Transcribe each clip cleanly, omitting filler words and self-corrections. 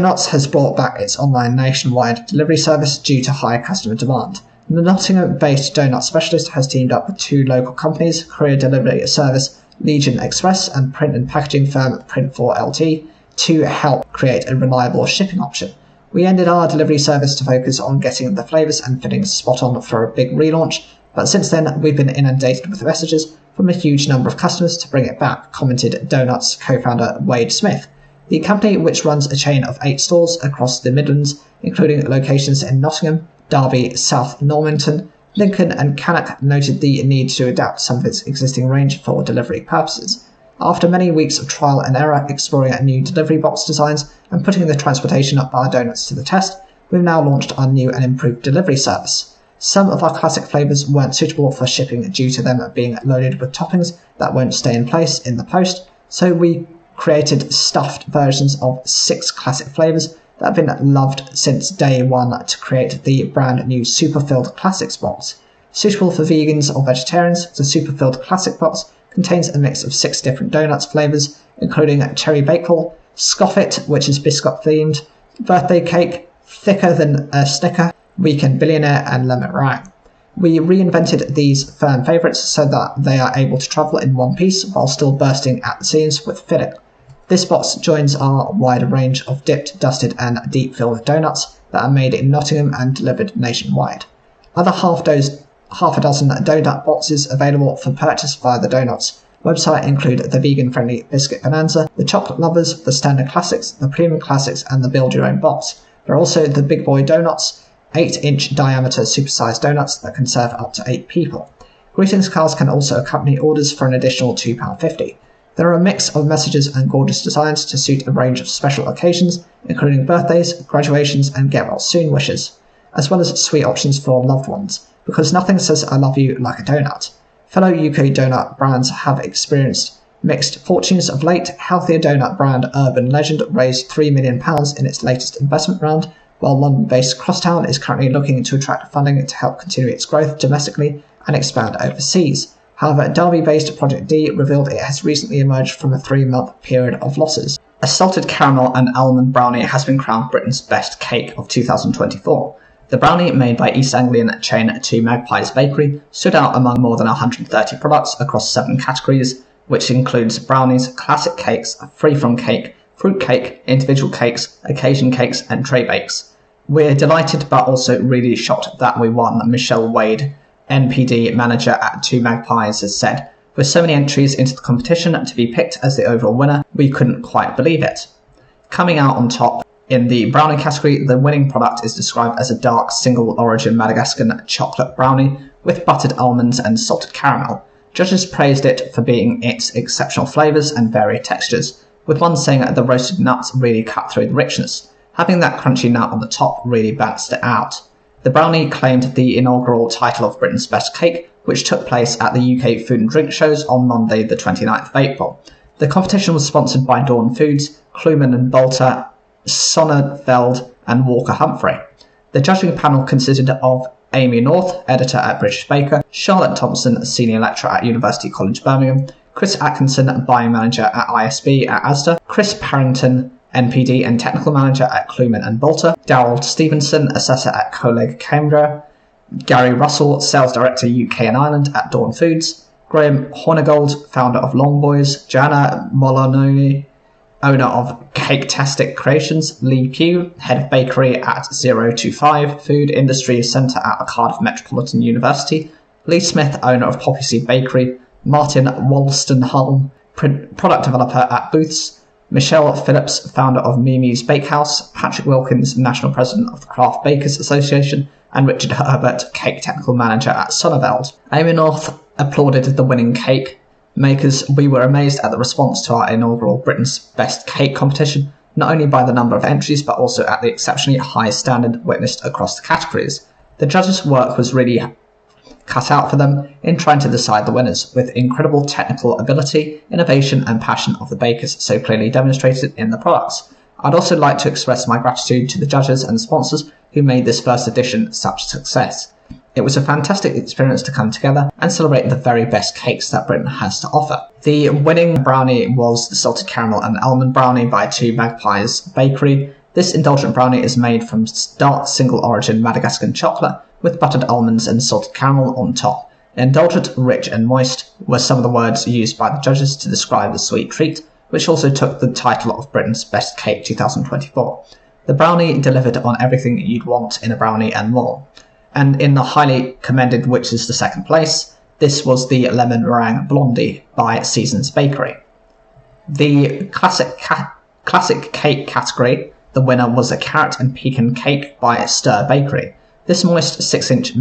Donuts has brought back its online nationwide delivery service due to high customer demand. The Nottingham-based donut specialist has teamed up with two local companies, courier delivery service Legion Express and print and packaging firm Print4LT, to help create a reliable shipping option. We ended our delivery service to focus on getting the flavours and fittings spot on for a big relaunch, but since then we've been inundated with messages from a huge number of customers to bring it back, commented Donuts co-founder Wade Smith. The company, which runs a chain of 8 stores across the Midlands, including locations in Nottingham, Derby, South Normanton, Lincoln and Cannock, noted the need to adapt some of its existing range for delivery purposes. After many weeks of trial and error exploring new delivery box designs and putting the transportation of our donuts to the test, we've now launched our new and improved delivery service. Some of our classic flavours weren't suitable for shipping due to them being loaded with toppings that won't stay in place in the post, so we created stuffed versions of 6 classic flavours that have been loved since day one to create the brand new Super Filled Classics box. Suitable for vegans or vegetarians, the Super Filled Classic box contains a mix of 6 different donuts flavours, including cherry bakewell, scoffit, which is biscuit themed, birthday cake, thicker than a Snicker, weekend billionaire, and lemon meringue. We reinvented these firm favourites so that they are able to travel in one piece while still bursting at the seams with filling. This box joins our wider range of dipped, dusted and deep-filled donuts that are made in Nottingham and delivered nationwide. Other half a dozen donut boxes available for purchase via the Donuts website include the vegan-friendly Biscuit Bonanza, the Chocolate Lovers, the Standard Classics, the Premium Classics and the Build Your Own box. There are also the Big Boy Donuts, 8-inch diameter supersized donuts that can serve up to 8 people. Greetings cards can also accompany orders for an additional £2.50. There are a mix of messages and gorgeous designs to suit a range of special occasions, including birthdays, graduations and get-well-soon wishes, as well as sweet options for loved ones, because nothing says I love you like a donut. Fellow UK donut brands have experienced mixed fortunes of late. Healthier donut brand Urban Legend raised £3 million in its latest investment round, while London-based Crosstown is currently looking to attract funding to help continue its growth domestically and expand overseas. However, Derby-based Project D revealed it has recently emerged from a 3-month period of losses. A salted caramel and almond brownie has been crowned Britain's best cake of 2024. The brownie, made by East Anglian chain Two Magpies Bakery, stood out among more than 130 products across 7 categories, which includes brownies, classic cakes, free-from cake, fruit cake, individual cakes, occasion cakes and tray bakes. We're delighted but also really shocked that we won, Michelle Wade, NPD manager at Two Magpies, has said. With so many entries into the competition, to be picked as the overall winner, we couldn't quite believe it. Coming out on top in the brownie category, the winning product is described as a dark single-origin Madagascan chocolate brownie with buttered almonds and salted caramel. Judges praised it for being its exceptional flavours and varied textures, with one saying that the roasted nuts really cut through the richness. Having that crunchy nut on the top really balanced it out. The brownie claimed the inaugural title of Britain's Best Cake, which took place at the UK Food and Drink Shows on Monday the 29th of April. The competition was sponsored by Dawn Foods, Kluman and Bolter, Sonnenfeld and Walker Humphrey. The judging panel consisted of Amy North, editor at British Baker, Charlotte Thompson, senior lecturer at University College Birmingham, Chris Atkinson, buying manager at ISB at Asda, Chris Parrington, NPD and technical manager at Kluman and Bolter, Darryl Stevenson, assessor at Coleg Cambridge, Gary Russell, sales director UK and Ireland at Dawn Foods, Graham Hornigold, founder of Long Boys, Joanna Molinoni, owner of Cake-tastic Creations, Lee Pugh, head of bakery at 025 Food Industry Centre at Cardiff Metropolitan University, Lee Smith, owner of Poppy Seed Bakery, Martin Wolstenholme, product developer at Booths, Michelle Phillips, founder of Mimi's Bakehouse, Patrick Wilkins, national president of the Craft Bakers Association, and Richard Herbert, cake technical manager at Sonnenfeld. Amy North applauded the winning cake makers. We were amazed at the response to our inaugural Britain's Best Cake competition, not only by the number of entries but also at the exceptionally high standard witnessed across the categories. The judges' work was really cut out for them in trying to decide the winners, with incredible technical ability, innovation and passion of the bakers so clearly demonstrated in the products. I'd also like to express my gratitude to the judges and sponsors who made this first edition such a success. It was a fantastic experience to come together and celebrate the very best cakes that Britain has to offer. The winning brownie was the salted caramel and almond brownie by Two Magpies Bakery. This indulgent brownie is made from dark single-origin Madagascan chocolate with buttered almonds and salted caramel on top. Indulgent, rich and moist were some of the words used by the judges to describe the sweet treat, which also took the title of Britain's Best Cake 2024. The brownie delivered on everything you'd want in a brownie and more. And in the highly commended, which is the second place, this was the Lemon Meringue Blondie by Seasons Bakery. The classic cake category, the winner was a carrot and pecan cake by Stir Bakery. This moist 6-inch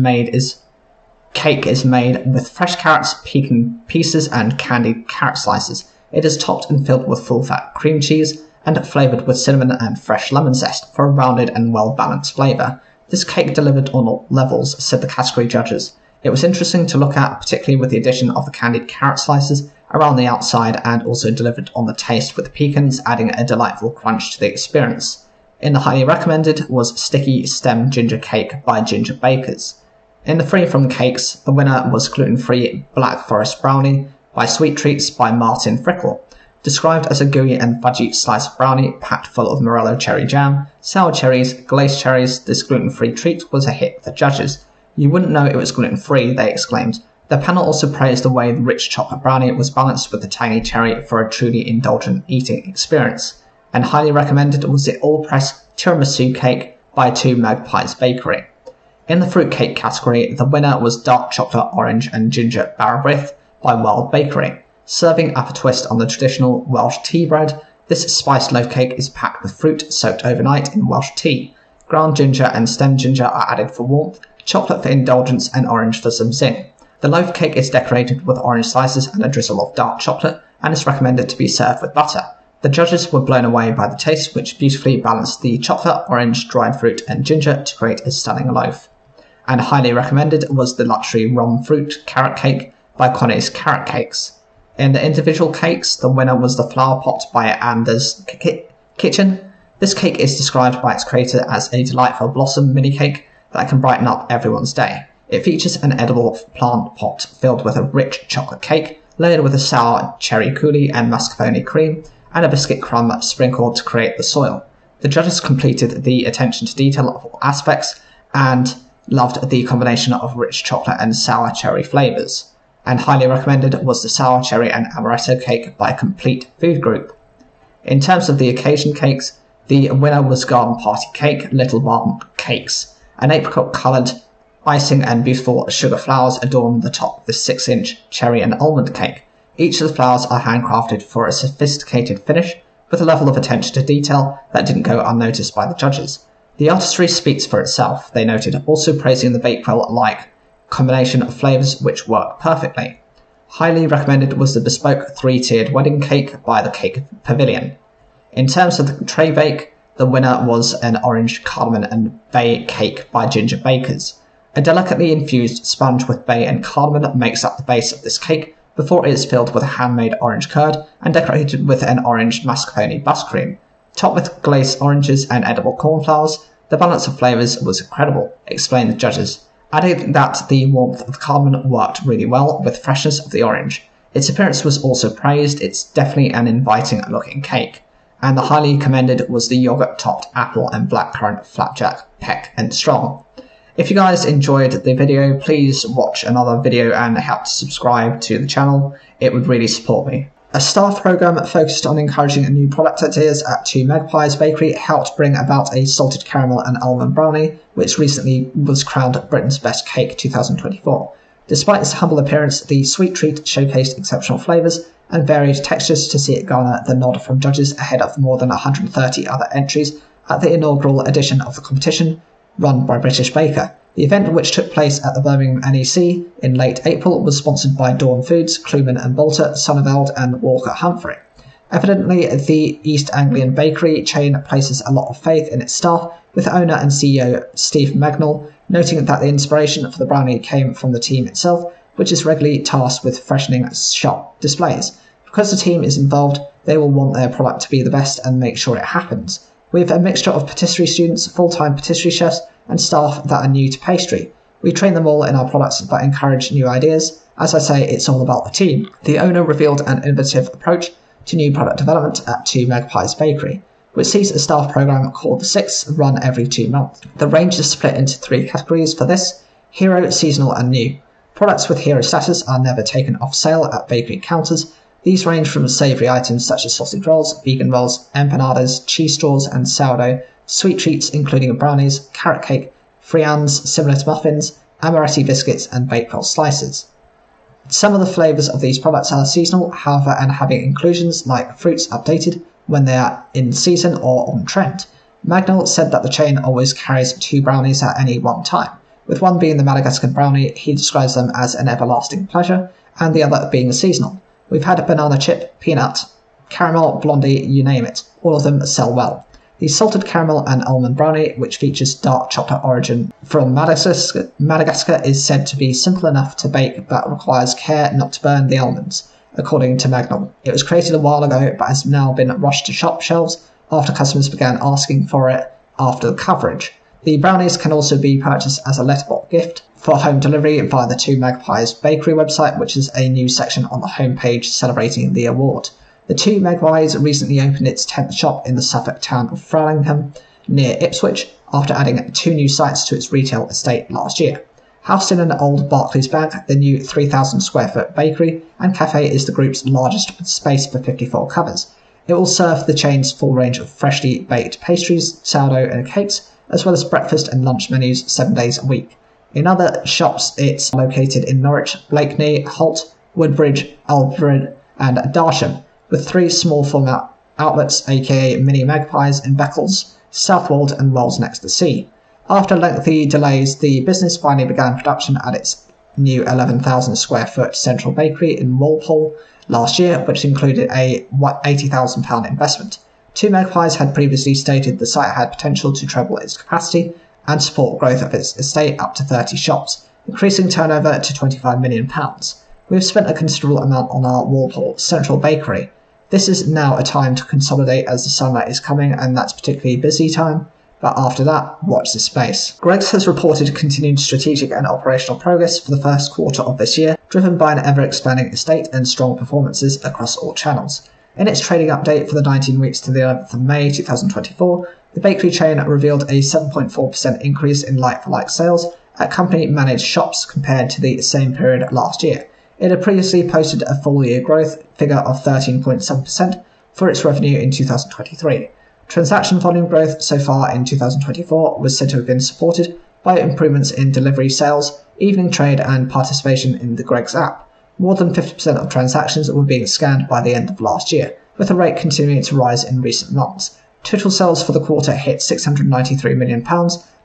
cake is made with fresh carrots, pecan pieces and candied carrot slices. It is topped and filled with full-fat cream cheese and flavoured with cinnamon and fresh lemon zest for a rounded and well-balanced flavour. This cake delivered on all levels, said the category judges. It was interesting to look at, particularly with the addition of the candied carrot slices around the outside, and also delivered on the taste with the pecans, adding a delightful crunch to the experience. In the highly recommended was Sticky Stem Ginger Cake by Ginger Bakers. In the free from cakes, the winner was gluten-free Black Forest Brownie by Sweet Treats by Martin Frickle. Described as a gooey and fudgy slice of brownie packed full of morello cherry jam, sour cherries, glazed cherries, this gluten-free treat was a hit with the judges. You wouldn't know it was gluten-free, they exclaimed. The panel also praised the way the rich chocolate brownie was balanced with the tangy cherry for a truly indulgent eating experience. And highly recommended was the all-press tiramisu cake by Two Magpies Bakery. In the fruit cake category, the winner was dark chocolate, orange and ginger Barbrith by Wild Bakery. Serving up a twist on the traditional Welsh tea bread, this spiced loaf cake is packed with fruit soaked overnight in Welsh tea. Ground ginger and stem ginger are added for warmth, chocolate for indulgence and orange for some zing. The loaf cake is decorated with orange slices and a drizzle of dark chocolate and is recommended to be served with butter. The judges were blown away by the taste, which beautifully balanced the chocolate, orange, dried fruit and ginger to create a stunning loaf. And highly recommended was the luxury rum fruit carrot cake by Connie's Carrot Cakes. In the individual cakes, the winner was the Flower Pot by Anders Kitchen. This cake is described by its creator as a delightful blossom mini cake that can brighten up everyone's day. It features an edible plant pot filled with a rich chocolate cake, layered with a sour cherry coulis and mascarpone cream, and a biscuit crumb sprinkled to create the soil. The judges completed the attention to detail of all aspects and loved the combination of rich chocolate and sour cherry flavours. And highly recommended was the sour cherry and amaretto cake by Complete Food Group. In terms of the occasion cakes, the winner was Garden Party Cake, Little Barn Cakes. An apricot-coloured icing and beautiful sugar flowers adorn the top of the 6-inch cherry and almond cake. Each of the flowers are handcrafted for a sophisticated finish, with a level of attention to detail that didn't go unnoticed by the judges. The artistry speaks for itself, they noted, also praising the Bakewell-like combination of flavours which work perfectly. Highly recommended was the bespoke 3-tiered wedding cake by the Cake Pavilion. In terms of the tray bake, the winner was an orange cardamom and bay cake by Ginger Bakers. A delicately infused sponge with bay and cardamom makes up the base of this cake before it is filled with a handmade orange curd and decorated with an orange mascarpone buttercream. Topped with glazed oranges and edible cornflowers, the balance of flavours was incredible, explained the judges, adding that the warmth of the cardamom worked really well with freshness of the orange. Its appearance was also praised, it's definitely an inviting looking cake. And the highly commended was the yogurt-topped apple and blackcurrant flapjack peck and strong. If you guys enjoyed the video, please watch another video and help to subscribe to the channel. It would really support me. A staff program focused on encouraging new product ideas at Two Magpies Bakery helped bring about a salted caramel and almond brownie, which recently was crowned Britain's Best Cake 2024. Despite its humble appearance, the sweet treat showcased exceptional flavours and varied textures to see it garner the nod from judges ahead of more than 130 other entries at the inaugural edition of the competition, run by British Baker. The event, which took place at the Birmingham NEC in late April, was sponsored by Dawn Foods, Kluman and Bolter, Sonneveld and Walker Humphrey. Evidently, the East Anglian bakery chain places a lot of faith in its staff, with owner and CEO Steve Magnall noting that the inspiration for the brownie came from the team itself, which is regularly tasked with freshening shop displays. Because the team is involved, they will want their product to be the best and make sure it happens. We have a mixture of patisserie students, full-time patisserie chefs, and staff that are new to pastry. We train them all in our products that encourage new ideas. As I say, it's all about the team. The owner revealed an innovative approach to new product development at Two Magpies Bakery. which sees a staff programme called The Six run every 2 months. The range is split into 3 categories for this: hero, seasonal and new. Products with hero status are never taken off sale at bakery counters. These range from savoury items such as sausage rolls, vegan rolls, empanadas, cheese straws and sourdough, sweet treats including brownies, carrot cake, friands similar to muffins, amaretti biscuits and baked roll slices. Some of the flavours of these products are seasonal, however, and having inclusions like fruits updated when they are in season or on trend. Magnell said that the chain always carries 2 brownies at any one time, with one being the Madagascar brownie. He describes them as an everlasting pleasure, and the other being seasonal. We've had a banana chip, peanut, caramel, blondie, you name it. All of them sell well. The salted caramel and almond brownie, which features dark chocolate origin from Madagascar, is said to be simple enough to bake but requires care not to burn the almonds, according to Magnell. It was created a while ago but has now been rushed to shop shelves after customers began asking for it after the coverage. The brownies can also be purchased as a letterbox gift for home delivery via the Two Magpies Bakery website, which is a new section on the homepage celebrating the award. The Two Magpies recently opened its 10th shop in the Suffolk town of Framlingham, near Ipswich, after adding 2 new sites to its retail estate last year. Housed in an old Barclays bank, the new 3,000 square foot bakery and cafe is the group's largest, with space for 54 covers. It will serve the chain's full range of freshly baked pastries, sourdough and cakes, as well as breakfast and lunch menus 7 days a week. In other shops, it's located in Norwich, Blakeney, Holt, Woodbridge, Alfred and Darsham, with 3 small format outlets, aka mini Magpies, in Beccles, Southwold and Wells next to sea. After lengthy delays, the business finally began production at its new 11,000 square foot central bakery in Walpole last year, which included a £80,000 investment. Two Magpies had previously stated the site had potential to treble its capacity and support growth of its estate up to 30 shops, increasing turnover to £25 million. We have spent a considerable amount on our Walpole Central Bakery. This is now a time to consolidate as the summer is coming, and that's particularly busy time, but after that, watch this space. Greggs has reported continued strategic and operational progress for the first quarter of this year, driven by an ever-expanding estate and strong performances across all channels. In its trading update for the 19 weeks to the 11th of May 2024, the bakery chain revealed a 7.4% increase in like-for-like sales at company-managed shops compared to the same period last year. It had previously posted a full-year growth figure of 13.7% for its revenue in 2023. Transaction volume growth so far in 2024 was said to have been supported by improvements in delivery sales, evening trade and participation in the Greggs app. More than 50% of transactions were being scanned by the end of last year, with the rate continuing to rise in recent months. Total sales for the quarter hit £693 million,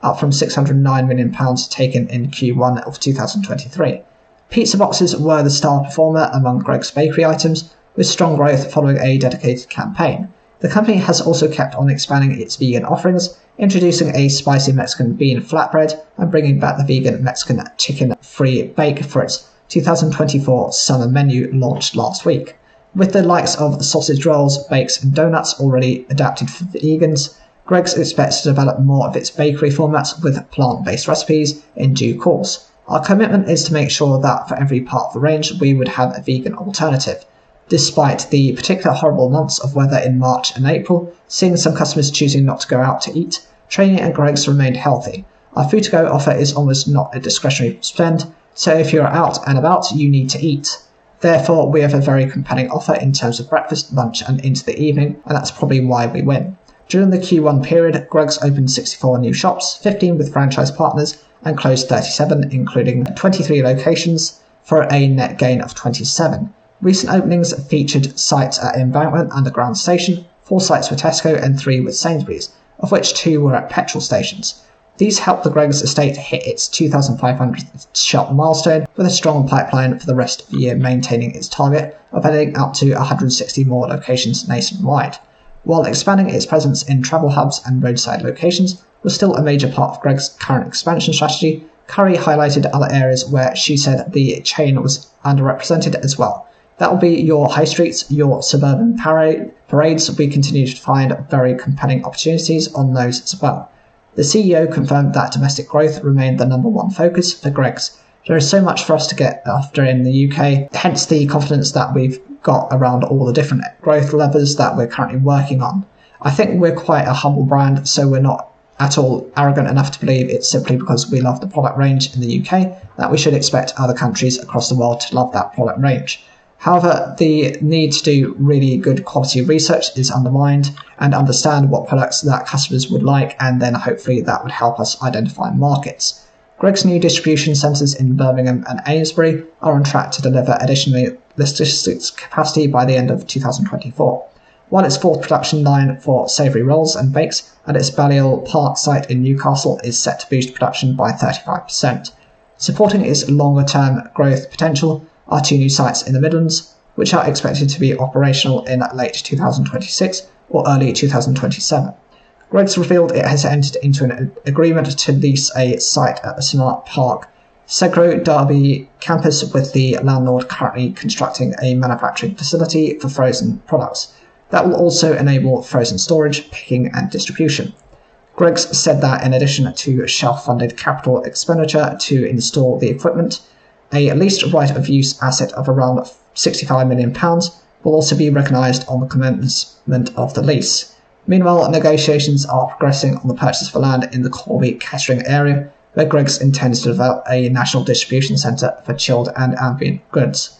up from £609 million taken in Q1 of 2023. Pizza boxes were the star performer among Greggs bakery items, with strong growth following a dedicated campaign. The company has also kept on expanding its vegan offerings, introducing a spicy Mexican bean flatbread and bringing back the vegan Mexican chicken-free bake for its 2024 summer menu launched last week. With the likes of sausage rolls, bakes and donuts already adapted for vegans, Greggs expects to develop more of its bakery formats with plant-based recipes in due course. Our commitment is to make sure that for every part of the range we would have a vegan alternative. Despite the particular horrible months of weather in March and April, seeing some customers choosing not to go out to eat, trading at Greggs remained healthy. Our food-to-go offer is almost not a discretionary spend, so if you're out and about, you need to eat. Therefore, we have a very compelling offer in terms of breakfast, lunch and into the evening, and that's probably why we win. During the Q1 period, Greggs opened 64 new shops, 15 with franchise partners, and closed 37, including 23 locations, for a net gain of 27. Recent openings featured sites at Embankment Underground Station, 4 sites for Tesco and 3 with Sainsbury's, of which 2 were at petrol stations. These helped the Greggs estate hit its 2,500th shop milestone, with a strong pipeline for the rest of the year, maintaining its target of adding up to 160 more locations nationwide. While expanding its presence in travel hubs and roadside locations was still a major part of Greggs' current expansion strategy, Curry highlighted other areas where she said the chain was underrepresented as well. That will be your high streets, your suburban parades. We continue to find very compelling opportunities on those as well. The CEO confirmed that domestic growth remained the number one focus for Greggs. There is so much for us to get after in the UK, hence the confidence that we've got around all the different growth levers that we're currently working on. I think we're quite a humble brand, so we're not at all arrogant enough to believe it's simply because we love the product range in the UK that we should expect other countries across the world to love that product range. However, the need to do really good quality research is undermined and understand what products that customers would like, and then hopefully that would help us identify markets. Greggs' new distribution centres in Birmingham and Amesbury are on track to deliver additional logistics capacity by the end of 2024, while its fourth production line for savoury rolls and bakes at its Balliol Park site in Newcastle is set to boost production by 35%. Supporting its longer-term growth potential are two new sites in the Midlands, which are expected to be operational in late 2026 or early 2027. Greggs revealed it has entered into an agreement to lease a site at the Smart Park Segro Derby campus, with the landlord currently constructing a manufacturing facility for frozen products that will also enable frozen storage, picking and distribution. Greggs said that in addition to shelf-funded capital expenditure to install the equipment, a leased right-of-use asset of around £65 million will also be recognised on the commencement of the lease. Meanwhile, negotiations are progressing on the purchase of land in the Corby catering area, where Greggs intends to develop a national distribution centre for chilled and ambient goods.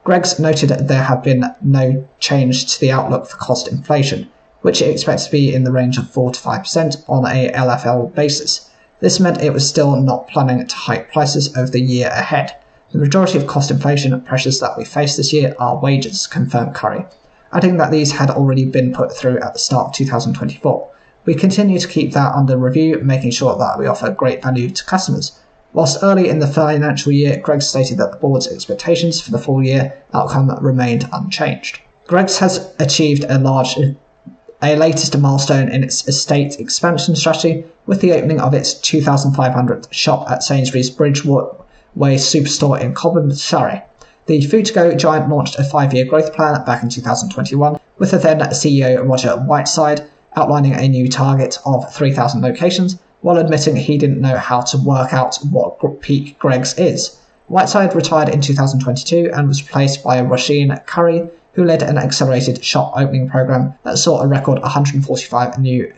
Greggs noted that there have been no change to the outlook for cost inflation, which it expects to be in the range of 4 to 5% on a LFL basis. This meant it was still not planning to hike prices over the year ahead. The majority of cost inflation pressures that we face this year are wages, confirmed Curry, adding that these had already been put through at the start of 2024. We continue to keep that under review, making sure that we offer great value to customers. Whilst early in the financial year, Greggs stated that the board's expectations for the full year outcome remained unchanged. Greggs has achieved a latest milestone in its estate expansion strategy with the opening of its 2,500th shop at Sainsbury's Bridgeway Superstore in Cobham, Surrey. The food-to-go giant launched a 5-year growth plan back in 2021, with the then CEO Roger Whiteside outlining a new target of 3,000 locations, while admitting he didn't know how to work out what peak Greggs is. Whiteside retired in 2022 and was replaced by Roisin Curry, who led an accelerated shop opening program that saw a record 145 new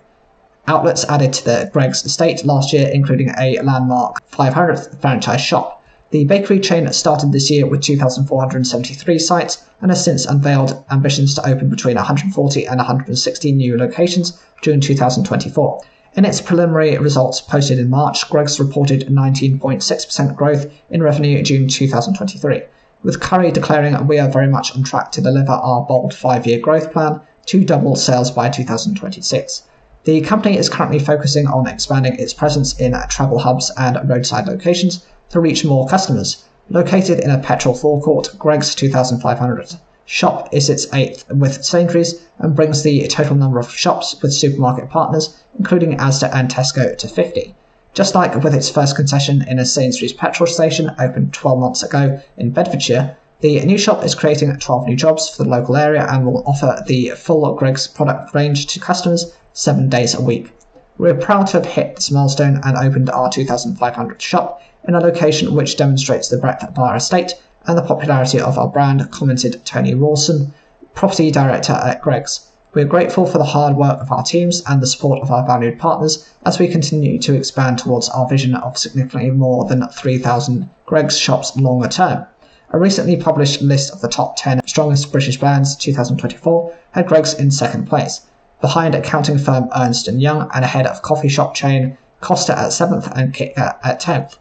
outlets added to the Greggs estate last year, including a landmark 500th franchise shop. The bakery chain started this year with 2,473 sites and has since unveiled ambitions to open between 140 and 160 new locations during 2024. In its preliminary results posted in March, Greggs reported 19.6% growth in revenue during 2023, with Curry declaring, "We are very much on track to deliver our bold 5-year growth plan to double sales by 2026. The company is currently focusing on expanding its presence in travel hubs and roadside locations to reach more customers. Located in a petrol forecourt, Greggs' 2,500th shop is its 8th with Sainsbury's and brings the total number of shops with supermarket partners, including Asda and Tesco, to 50. Just like with its first concession in a Sainsbury's petrol station opened 12 months ago in Bedfordshire, the new shop is creating 12 new jobs for the local area and will offer the full Greggs product range to customers 7 days a week. We're proud to have hit this milestone and opened our 2,500th shop in a location which demonstrates the breadth of our estate and the popularity of our brand," commented Tony Rawson, property director at Greggs. "We're grateful for the hard work of our teams and the support of our valued partners as we continue to expand towards our vision of significantly more than 3,000 Greggs shops longer term." A recently published list of the top 10 strongest British brands 2024 had Greggs in second place, behind accounting firm Ernst & Young and ahead of coffee shop chain Costa at 7th and KitKat at 10th.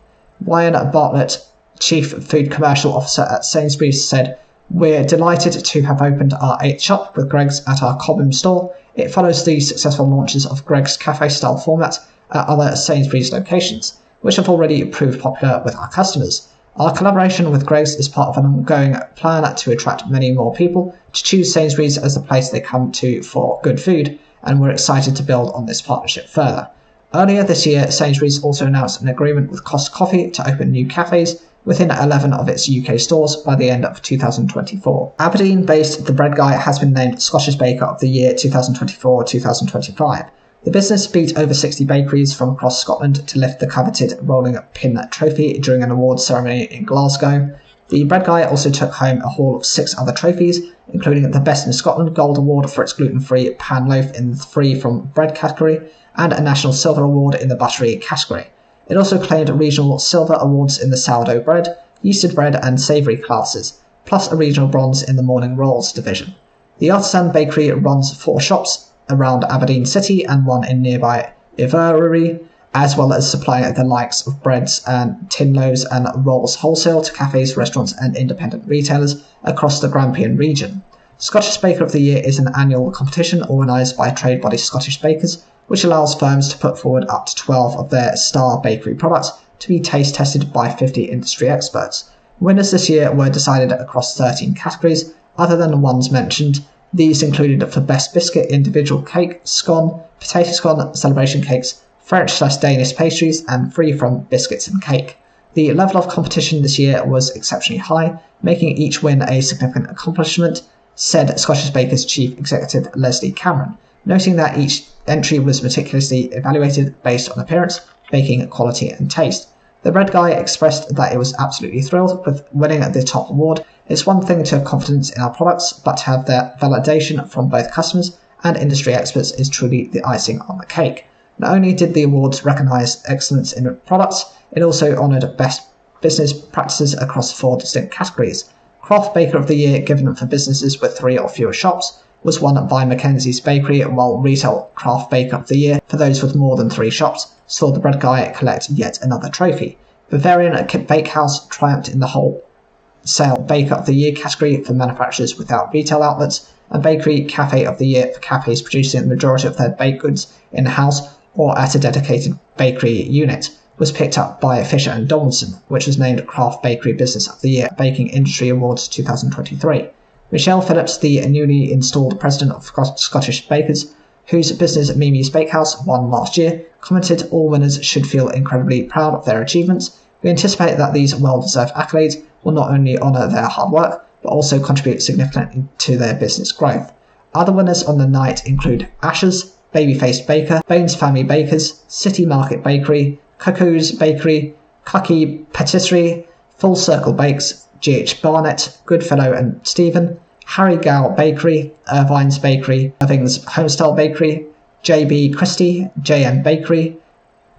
Ryan Bartlett, Chief Food Commercial Officer at Sainsbury's, said, "We're delighted to have opened our 8th shop with Greggs at our Cobham store. It follows the successful launches of Greggs cafe-style format at other Sainsbury's locations, which have already proved popular with our customers. Our collaboration with Greggs is part of an ongoing plan to attract many more people to choose Sainsbury's as the place they come to for good food, and we're excited to build on this partnership further." Earlier this year, Sainsbury's also announced an agreement with Costa Coffee to open new cafes within 11 of its UK stores by the end of 2024. Aberdeen-based The Bread Guy has been named Scottish Baker of the Year 2024-2025. The business beat over 60 bakeries from across Scotland to lift the coveted rolling pin trophy during an awards ceremony in Glasgow. The Bread Guy also took home a haul of 6 other trophies, including the Best in Scotland Gold Award for its gluten-free pan loaf in the free from bread category, and a National Silver Award in the buttery category. It also claimed regional silver awards in the sourdough bread, yeasted bread and savoury classes, plus a regional bronze in the morning rolls division. The Artisan Bakery runs 4 shops around Aberdeen City and 1 in nearby Inverurie, as well as supplying the likes of breads and tin loaves and rolls wholesale to cafes, restaurants and independent retailers across the Grampian region. Scottish Baker of the Year is an annual competition organised by trade body Scottish Bakers, which allows firms to put forward up to 12 of their star bakery products to be taste tested by 50 industry experts. Winners this year were decided across 13 categories, other than the ones mentioned. These included for Best Biscuit Individual Cake, Scone, Potato Scone, Celebration Cakes, French/Danish pastries, and free from biscuits and cake. The level of competition this year was exceptionally high, making each win a significant accomplishment, said Scottish Bakers Chief Executive Leslie Cameron, noting that each entry was meticulously evaluated based on appearance, baking quality and taste. The Bread Guy expressed that it was absolutely thrilled with winning the top award. It's one thing to have confidence in our products, but to have their validation from both customers and industry experts is truly the icing on the cake. Not only did the awards recognise excellence in products, it also honoured best business practices across 4 distinct categories. Craft Baker of the Year, given for businesses with 3 or fewer shops, was won by Mackenzie's Bakery, while Retail Craft Baker of the Year, for those with more than 3 shops, saw the Bread Guy collect yet another trophy. Bavarian Bakehouse triumphed in the Wholesale Baker of the Year category for manufacturers without retail outlets, and Bakery Cafe of the Year for cafes producing the majority of their baked goods in-house or at a dedicated bakery unit, was picked up by Fisher & Donaldson, which was named Craft Bakery Business of the Year at Baking Industry Awards 2023. Michelle Phillips, the newly installed president of Scottish Bakers, whose business Mimi's Bakehouse won last year, commented all winners should feel incredibly proud of their achievements. We anticipate that these well-deserved accolades will not only honour their hard work, but also contribute significantly to their business growth. Other winners on the night include Ashes, Babyface Baker, Baines Family Bakers, City Market Bakery, Cuckoo's Bakery, Clucky Patisserie, Full Circle Bakes, G.H. Barnett, Goodfellow and Stephen, Harry Gow Bakery, Irvine's Bakery, Irving's Homestyle Bakery, J.B. Christie, J.M. Bakery,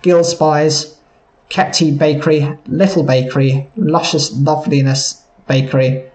Gill Spies, Kepty Bakery, Little Bakery, Luscious Loveliness Bakery,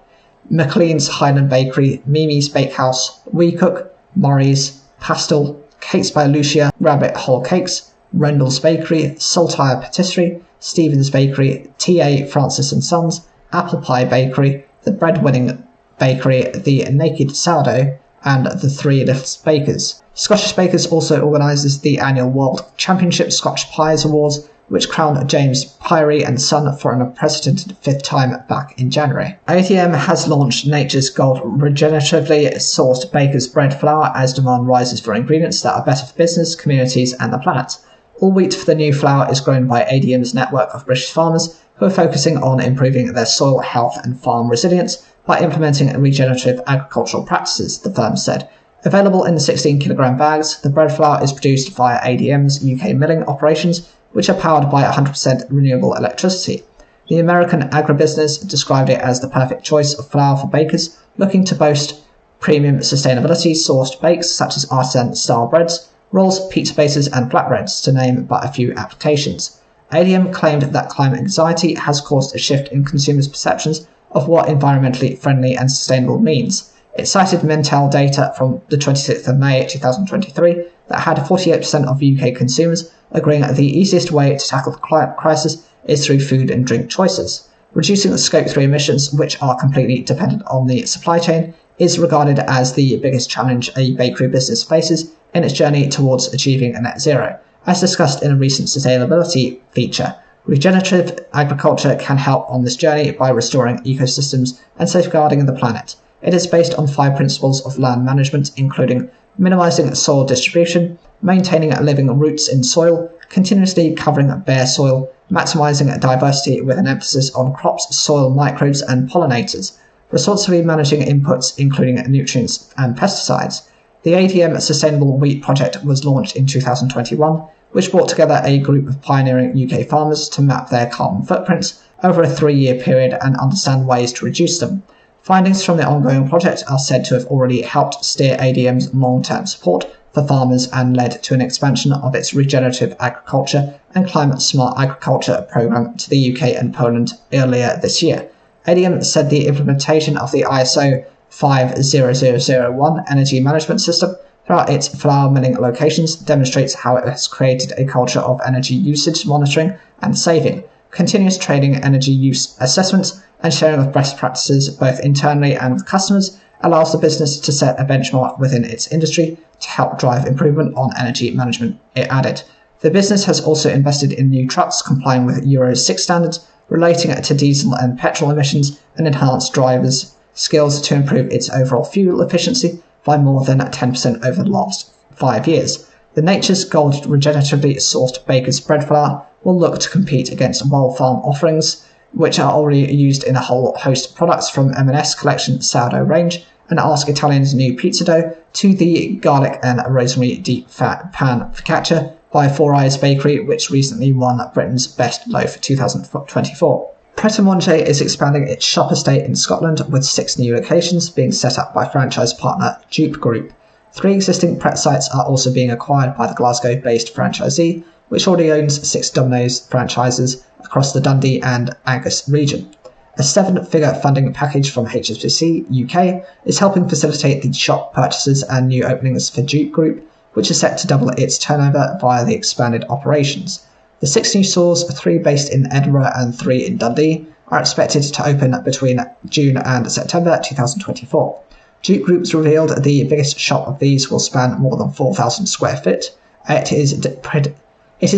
McLean's Highland Bakery, Mimi's Bakehouse, We Cook, Murray's, Pastel, Cakes by Lucia, Rabbit Hole Cakes, Rendell's Bakery, Saltire Patisserie, Stephen's Bakery, T.A. Francis and Sons, Apple Pie Bakery, the Bread-Winning Bakery, the Naked Sourdough, and the Three Little Bakers. Scottish Bakers also organises the annual World Championship Scotch Pies Awards, which crowned James Pyrie and Son for an unprecedented 5th time back in January. ADM has launched Nature's Gold regeneratively sourced baker's bread flour as demand rises for ingredients that are better for business, communities and the planet. All wheat for the new flour is grown by ADM's network of British farmers who are focusing on improving their soil health and farm resilience by implementing regenerative agricultural practices, the firm said. Available in 16-kilogram bags, the bread flour is produced via ADM's UK milling operations, which are powered by 100% renewable electricity. The American agribusiness described it as the perfect choice of flour for bakers looking to boast premium sustainability-sourced bakes such as artisan-style breads, rolls, pizza bases and flatbreads, to name but a few applications. ADM claimed that climate anxiety has caused a shift in consumers' perceptions of what environmentally friendly and sustainable means. It cited Mintel data from the 26th of May 2023 that had 48% of UK consumers agreeing that the easiest way to tackle the climate crisis is through food and drink choices. Reducing the Scope 3 emissions, which are completely dependent on the supply chain, is regarded as the biggest challenge a bakery business faces in its journey towards achieving a net zero. As discussed in a recent sustainability feature, regenerative agriculture can help on this journey by restoring ecosystems and safeguarding the planet. It is based on 5 principles of land management, including minimizing soil distribution, maintaining living roots in soil, continuously covering bare soil, maximizing diversity with an emphasis on crops, soil microbes and pollinators, responsibly managing inputs including nutrients and pesticides. The ADM Sustainable Wheat Project was launched in 2021, which brought together a group of pioneering UK farmers to map their carbon footprints over a 3-year period and understand ways to reduce them. Findings from the ongoing project are said to have already helped steer ADM's long-term support for farmers and led to an expansion of its regenerative agriculture and climate-smart agriculture program to the UK and Poland earlier this year. ADM said the implementation of the ISO 50001 energy management system throughout its flour milling locations demonstrates how it has created a culture of energy usage monitoring and saving, continuous trading energy use assessments, and sharing of best practices both internally and with customers allows the business to set a benchmark within its industry to help drive improvement on energy management, it added. The business has also invested in new trucks complying with Euro 6 standards relating to diesel and petrol emissions and enhanced drivers' skills to improve its overall fuel efficiency by more than 10% over the last 5 years. The Nature's Gold regeneratively sourced baker's bread flour will look to compete against Wild Farm offerings, which are already used in a whole host of products from M&S collection sourdough range, and Ask Italian's new pizza dough to the garlic and rosemary deep fat pan focaccia by Four Eyes Bakery, which recently won Britain's Best Loaf 2024. Pret a Manger is expanding its shop estate in Scotland, with 6 new locations being set up by franchise partner Dupe Group. 3 existing Pret sites are also being acquired by the Glasgow-based franchisee, which already owns 6 Domino's franchises across the Dundee and Angus region. A 7-figure funding package from HSBC UK is helping facilitate the shop purchases and new openings for Dupe Group, which is set to double its turnover via the expanded operations. The 6 new stores, 3 based in Edinburgh and 3 in Dundee, are expected to open between June and September 2024. Dupe Group's revealed the biggest shop of these will span more than 4,000 square feet. It is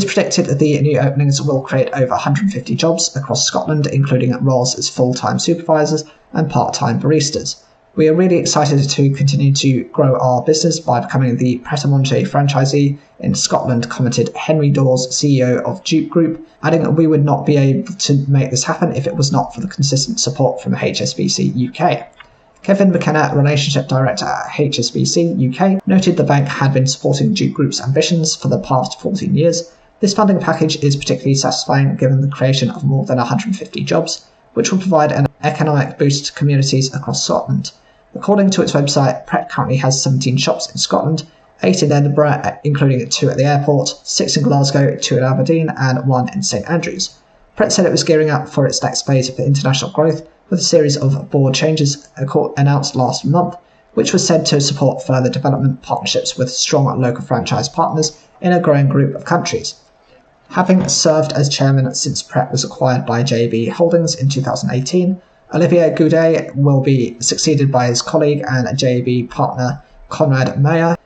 predicted that the new openings will create over 150 jobs across Scotland, including roles as full-time supervisors and part-time baristas. We are really excited to continue to grow our business by becoming the Pret a Manger franchisee in Scotland, commented Henry Dawes, CEO of Dupe Group, adding we would not be able to make this happen if it was not for the consistent support from HSBC UK. Kevin McKenna, Relationship Director at HSBC UK, noted the bank had been supporting Dupe Group's ambitions for the past 14 years. This funding package is particularly satisfying given the creation of more than 150 jobs, which will provide an economic boost to communities across Scotland. According to its website, Pret currently has 17 shops in Scotland, 8 in Edinburgh, including 2 at the airport, 6 in Glasgow, 2 in Aberdeen, and 1 in St Andrews. Pret said it was gearing up for its next phase of international growth, with a series of board changes announced last month, which was said to support further development partnerships with strong local franchise partners in a growing group of countries. Having served as chairman since Pret was acquired by JB Holdings in 2018, Olivier Goudet will be succeeded by his colleague and JB partner Conrad Meyer.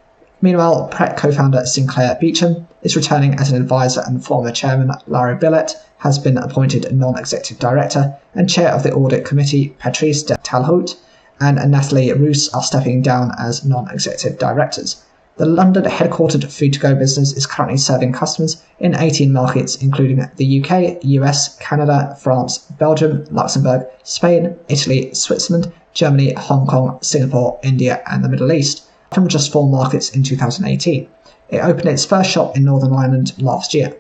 Meanwhile, Pret co-founder Sinclair Beecham is returning as an advisor, and former chairman Larry Billett has been appointed non-executive director, and chair of the audit committee Patrice de Talhout and Nathalie Roos are stepping down as non-executive directors. The London-headquartered food-to-go business is currently serving customers in 18 markets, including the UK, US, Canada, France, Belgium, Luxembourg, Spain, Italy, Switzerland, Germany, Hong Kong, Singapore, India, and the Middle East, from just 4 markets in 2018. It opened its first shop in Northern Ireland last year.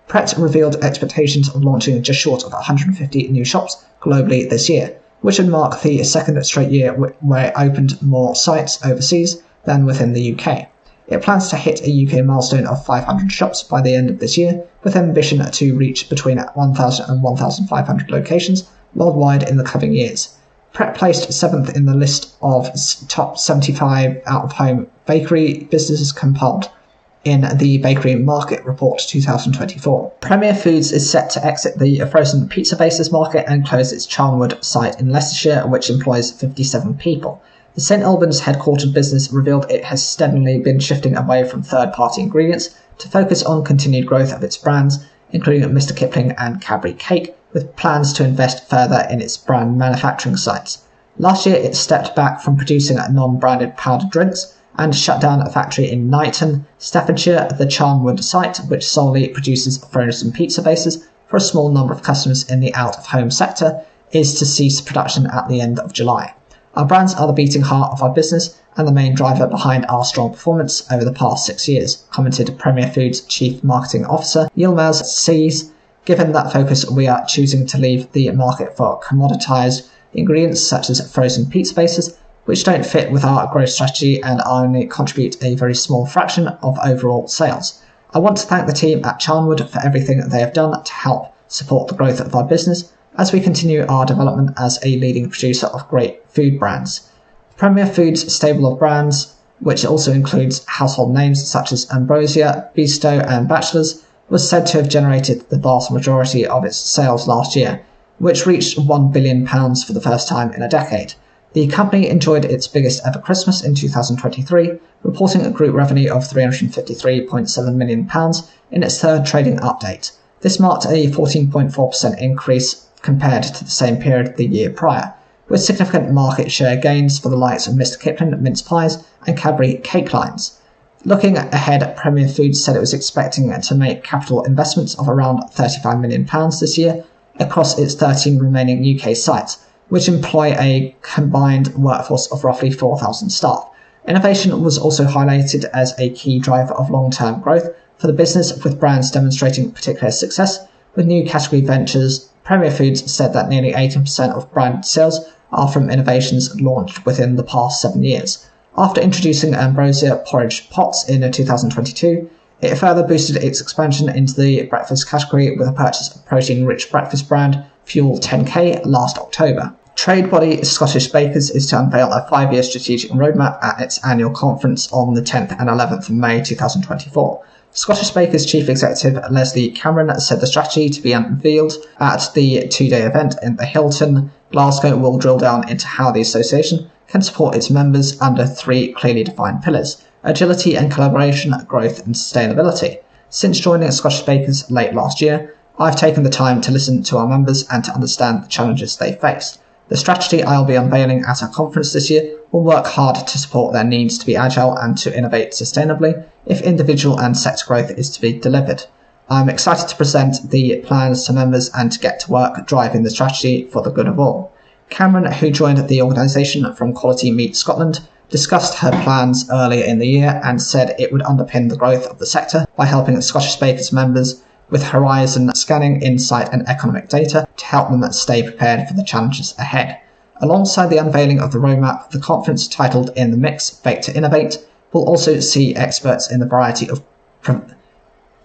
Pret revealed expectations of launching just short of 150 new shops globally this year, which would mark the second straight year where it opened more sites overseas than within the UK. It plans to hit a UK milestone of 500 shops by the end of this year, with ambition to reach between 1,000 and 1,500 locations worldwide in the coming years. Pret placed 7th in the list of top 75 out-of-home bakery businesses compiled in the Bakery Market Report 2024. Premier Foods is set to exit the frozen pizza bases market and close its Charnwood site in Leicestershire, which employs 57 people. The St Albans headquartered business revealed it has steadily been shifting away from third-party ingredients to focus on continued growth of its brands, including Mr Kipling and Cadbury Cake, with plans to invest further in its brand manufacturing sites. Last year, it stepped back from producing non-branded powdered drinks and shut down a factory in Knighton, Staffordshire. The Charnwood site, which solely produces frozen pizza bases for a small number of customers in the out-of-home sector, is to cease production at the end of July. Our brands are the beating heart of our business and the main driver behind our strong performance over the past 6 years, commented Premier Foods Chief Marketing Officer Yilmaz Seiz. Given that focus, we are choosing to leave the market for commoditized ingredients such as frozen pizza bases, which don't fit with our growth strategy and only contribute a very small fraction of overall sales. I want to thank the team at Charnwood for everything they have done to help support the growth of our business as we continue our development as a leading producer of great food brands. Premier Foods' stable of brands, which also includes household names such as Ambrosia, Bisto and Bachelors, was said to have generated the vast majority of its sales last year, which reached £1 billion for the first time in a decade. The company enjoyed its biggest ever Christmas in 2023, reporting a group revenue of £353.7 million in its third trading update. This marked a 14.4% increase compared to the same period the year prior, with significant market share gains for the likes of Mr. Kipling mince pies and Cadbury cake lines. Looking ahead, Premier Foods said it was expecting to make capital investments of around £35 million this year across its 13 remaining UK sites, which employ a combined workforce of roughly 4,000 staff. Innovation was also highlighted as a key driver of long-term growth for the business, with brands demonstrating particular success with new category ventures. Premier Foods said that nearly 18% of brand sales are from innovations launched within the past 7 years. After introducing Ambrosia porridge pots in 2022, it further boosted its expansion into the breakfast category with a purchase of protein-rich breakfast brand Fuel 10K last October. Trade body Scottish Bakers is to unveil a 5-year strategic roadmap at its annual conference on the 10th and 11th of May 2024. Scottish Bakers Chief Executive Leslie Cameron said the strategy to be unveiled at the 2-day event in the Hilton, Glasgow, will drill down into how the association can support its members under 3 clearly defined pillars: agility and collaboration, growth and sustainability. Since joining Scottish Bakers late last year, I've taken the time to listen to our members and to understand the challenges they face. The strategy I'll be unveiling at our conference this year will work hard to support their needs to be agile and to innovate sustainably if individual and sector growth is to be delivered. I'm excited to present the plans to members and to get to work driving the strategy for the good of all. Cameron, who joined the organisation from Quality Meat Scotland, discussed her plans earlier in the year and said it would underpin the growth of the sector by helping Scottish Bakers members with horizon scanning, insight and economic data to help them stay prepared for the challenges ahead. Alongside the unveiling of the roadmap, the conference titled In the Mix, Bake to Innovate will also see experts in the variety of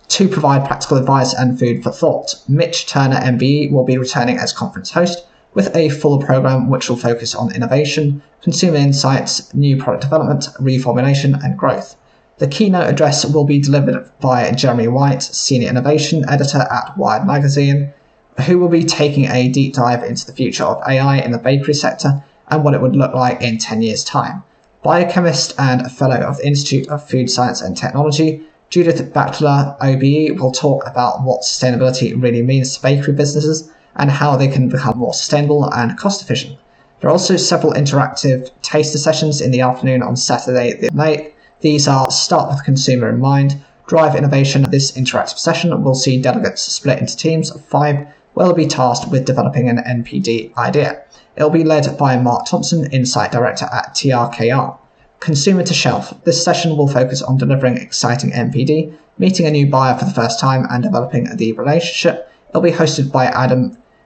to provide practical advice and food for thought. Mitch Turner MBE will be returning as conference host with a full programme which will focus on innovation, consumer insights, new product development, reformulation and growth. The keynote address will be delivered by Jeremy White, Senior Innovation Editor at Wired Magazine, who will be taking a deep dive into the future of AI in the bakery sector and what it would look like in 10 years' time. Biochemist and Fellow of the Institute of Food Science and Technology, Judith Butler, OBE, will talk about what sustainability really means to bakery businesses and how they can become more sustainable and cost-efficient. There are also several interactive taster sessions in the afternoon on Saturday the 8th. These are Start with the Consumer in Mind, Drive Innovation. This interactive session will see delegates split into teams of 5 where they'll be tasked with developing an NPD idea. It will be led by Mark Thompson, Insight Director at TRKR. Consumer to Shelf. This session will focus on delivering exciting NPD, meeting a new buyer for the first time and developing the relationship. It will be hosted by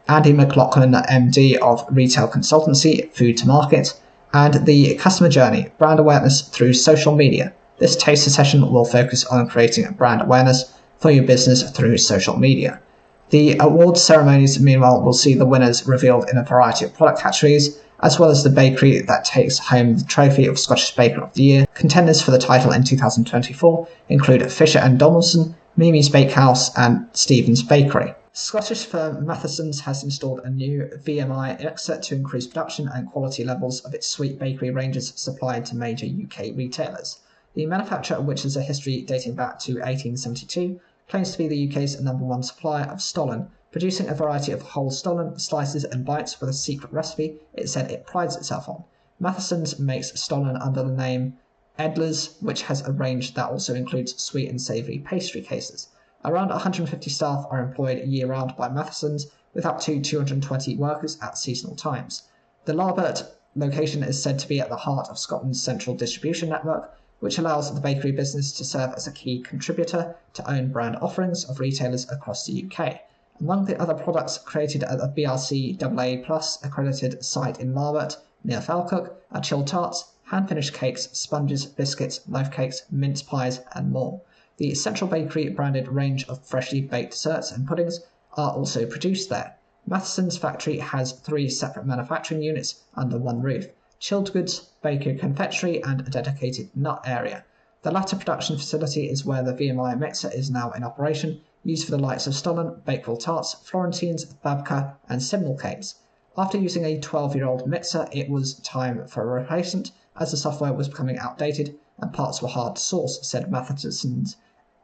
Andy McLaughlin, MD of Retail Consultancy, Food to Market, and the Customer Journey, Brand Awareness through Social Media. This taster session will focus on creating brand awareness for your business through social media. The awards ceremonies, meanwhile, will see the winners revealed in a variety of product categories, as well as the bakery that takes home the trophy of Scottish Baker of the Year. Contenders for the title in 2024 include Fisher & Donaldson, Mimi's Bakehouse and Stephen's Bakery. Scottish firm Matheson's has installed a new VMI mixer to increase production and quality levels of its sweet bakery ranges supplied to major UK retailers. The manufacturer, which has a history dating back to 1872, claims to be the UK's #1 supplier of stollen, producing a variety of whole stollen, slices and bites with a secret recipe it said it prides itself on. Matheson's makes stollen under the name Edler's, which has a range that also includes sweet and savoury pastry cases. Around 150 staff are employed year-round by Matheson's, with up to 220 workers at seasonal times. The Larbert location is said to be at the heart of Scotland's central distribution network, which allows the bakery business to serve as a key contributor to own brand offerings of retailers across the UK. Among the other products created at the BRC AA+ accredited site in Larbert, near Falkirk, are chilled tarts, hand-finished cakes, sponges, biscuits, loaf cakes, mince pies, and more. The Central Bakery branded range of freshly baked desserts and puddings are also produced there. Matheson's factory has 3 separate manufacturing units under one roof: chilled goods, bakery confectionery, and a dedicated nut area. The latter production facility is where the VMI mixer is now in operation, used for the likes of Stollen, Bakewell tarts, Florentines, Babka, and Simnel cakes. After using a 12-year-old mixer, it was time for a replacement, as the software was becoming outdated and parts were hard to source, said Matheson's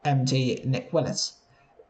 MD Nick Willis.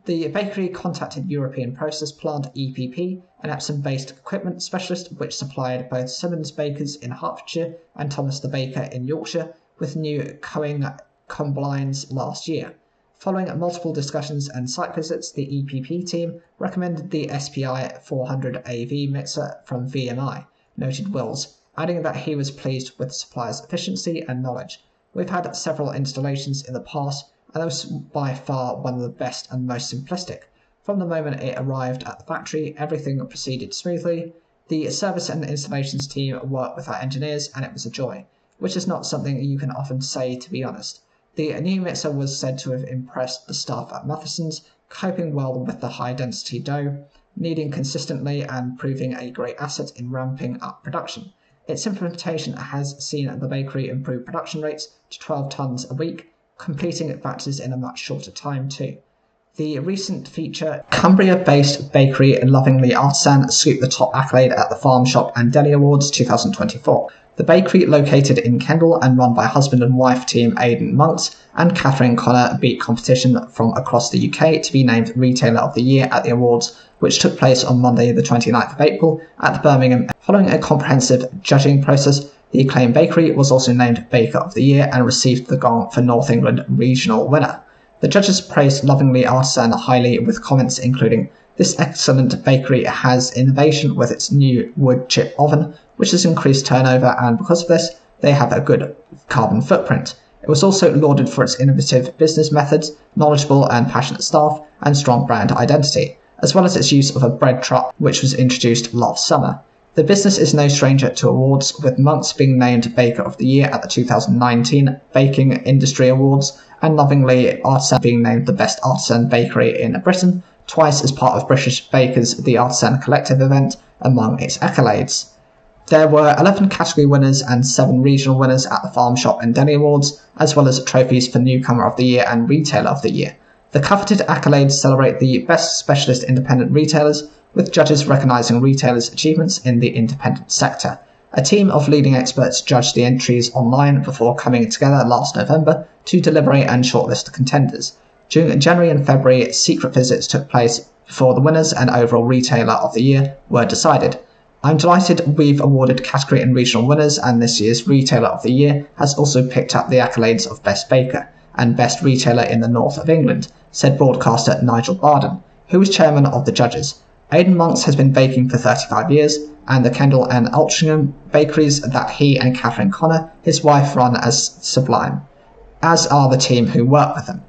The bakery contacted European Process Plant EPP, an Epsom-based equipment specialist which supplied both Simmons Bakers in Hertfordshire and Thomas the Baker in Yorkshire with new Coing combines last year. Following multiple discussions and site visits, the EPP team recommended the SPI 400 AV mixer from VMI, noted Wills, adding that he was pleased with the supplier's efficiency and knowledge. We've had several installations in the past, and this was by far one of the best and most simplistic. From the moment it arrived at the factory, everything proceeded smoothly. The service and installations team worked with our engineers, and it was a joy, which is not something you can often say, to be honest. The new mixer was said to have impressed the staff at Matheson's, coping well with the high-density dough, kneading consistently and proving a great asset in ramping up production. Its implementation has seen the bakery improve production rates to 12 tonnes a week, completing batches in a much shorter time too. The recent feature, Cumbria-based bakery Lovingly Artisan, scooped the top accolade at the Farm Shop and Deli Awards 2024. The bakery, located in Kendal and run by husband and wife team Aidan Monks and Catherine Connor, beat competition from across the UK to be named Retailer of the Year at the awards, which took place on Monday the 29th of April at Birmingham. Following a comprehensive judging process, the acclaimed bakery was also named Baker of the Year and received the gong for North England regional winner. The judges praised Lovingly Artisan highly, with comments including, "This excellent bakery has innovation with its new wood chip oven, which has increased turnover, and because of this, they have a good carbon footprint." It was also lauded for its innovative business methods, knowledgeable and passionate staff, and strong brand identity, as well as its use of a bread truck, which was introduced last summer. The business is no stranger to awards, with Monks being named Baker of the Year at the 2019 Baking Industry Awards, and Lovingly Artisan being named the Best Artisan Bakery in Britain, twice as part of British Bakers The Artisan Collective event, among its accolades. There were 11 category winners and 7 regional winners at the Farm Shop and Deli Awards, as well as trophies for Newcomer of the Year and Retailer of the Year. The coveted accolades celebrate the best specialist independent retailers, with judges recognising retailers' achievements in the independent sector. A team of leading experts judged the entries online before coming together last November to deliberate and shortlist the contenders. During January and February, secret visits took place before the winners and overall Retailer of the Year were decided. I'm delighted we've awarded category and regional winners, and this year's Retailer of the Year has also picked up the accolades of Best Baker and Best Retailer in the North of England, said broadcaster Nigel Barden, who was chairman of the judges. Aidan Monks has been baking for 35 years, and the Kendal and Altrincham bakeries that he and Catherine Connor, his wife, run as sublime, as are the team who work with them.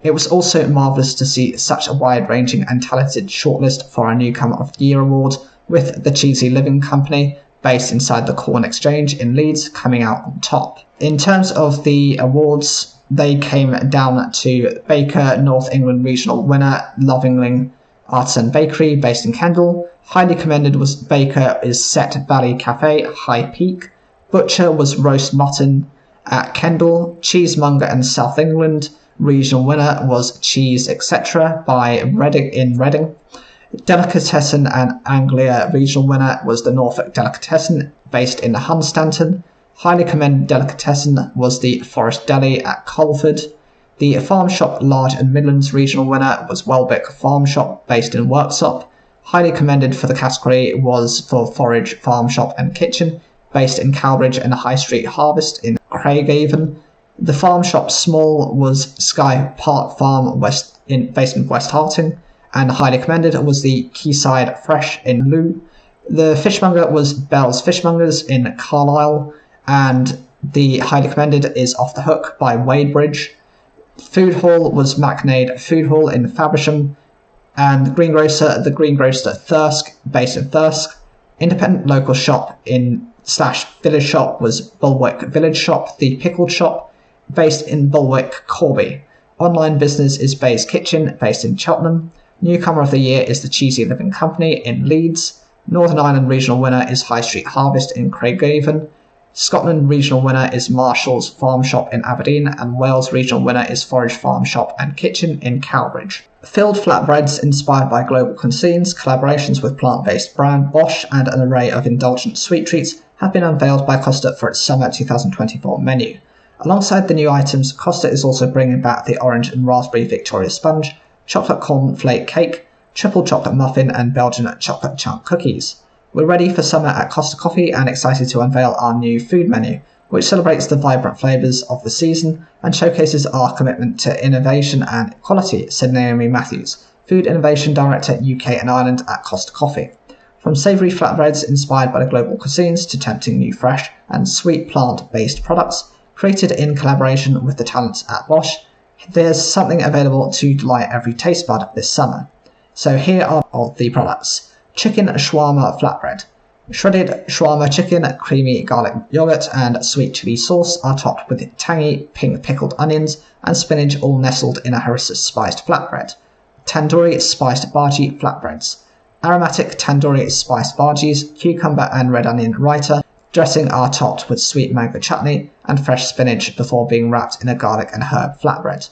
It was also marvellous to see such a wide-ranging and talented shortlist for our Newcomer of the Year award, with the Cheesy Living Company, based inside the Corn Exchange in Leeds, coming out on top. In terms of the awards, they came down to Baker North England Regional winner, Lovingly Artisan Bakery, based in Kendal. Highly commended was Baker is Set Valley Cafe, High Peak. Butcher was Roast Mutton at Kendal. Cheesemonger and South England regional winner was Cheese Etc. by Reading in Reading. Delicatessen and Anglia regional winner was the Norfolk Delicatessen, based in Hunstanton. Highly commended delicatessen was the Forest Deli at Colford. The Farm Shop Large and Midlands regional winner was Welbeck Farm Shop, based in Worksop. Highly commended for the category was for Forage Farm Shop and Kitchen, based in Cowbridge and High Street Harvest in Craigavon. The Farm Shop Small was Sky Park Farm based in West Harting, and highly commended was the Quayside Fresh in Loo. The Fishmonger was Bell's Fishmongers in Carlisle, and the highly commended is Off the Hook by Wadebridge. Food Hall was Macnade Food Hall in Faversham, And the greengrocer Thirsk, based in Thirsk. Independent local shop / village shop was Bulwick Village Shop. The Pickled Shop, based in Bulwick, Corby. Online business is Bay's Kitchen, based in Cheltenham. Newcomer of the Year is the Cheesy Living Company in Leeds. Northern Ireland regional winner is High Street Harvest in Craigavon. Scotland regional winner is Marshall's Farm Shop in Aberdeen, and Wales regional winner is Forage Farm Shop and Kitchen in Cowbridge. Filled flatbreads inspired by global cuisines, collaborations with plant-based brand Bosch, and an array of indulgent sweet treats have been unveiled by Costa for its summer 2024 menu. Alongside the new items, Costa is also bringing back the orange and raspberry Victoria Sponge, chocolate cornflake cake, triple chocolate muffin, and Belgian chocolate chunk cookies. We're ready for summer at Costa Coffee and excited to unveil our new food menu, which celebrates the vibrant flavours of the season and showcases our commitment to innovation and quality, said Naomi Matthews, Food Innovation Director UK and Ireland at Costa Coffee. From savoury flatbreads inspired by the global cuisines to tempting new fresh and sweet plant-based products created in collaboration with the talents at Bosch, there's something available to delight every taste bud this summer. So here are all the products. Chicken shawarma flatbread. Shredded shawarma chicken, creamy garlic yogurt, and sweet chili sauce are topped with tangy pink pickled onions and spinach, all nestled in a harissa spiced flatbread. Tandoori spiced bhaji flatbreads. Aromatic tandoori spiced bhajis, cucumber and red onion raita dressing are topped with sweet mango chutney and fresh spinach before being wrapped in a garlic and herb flatbread.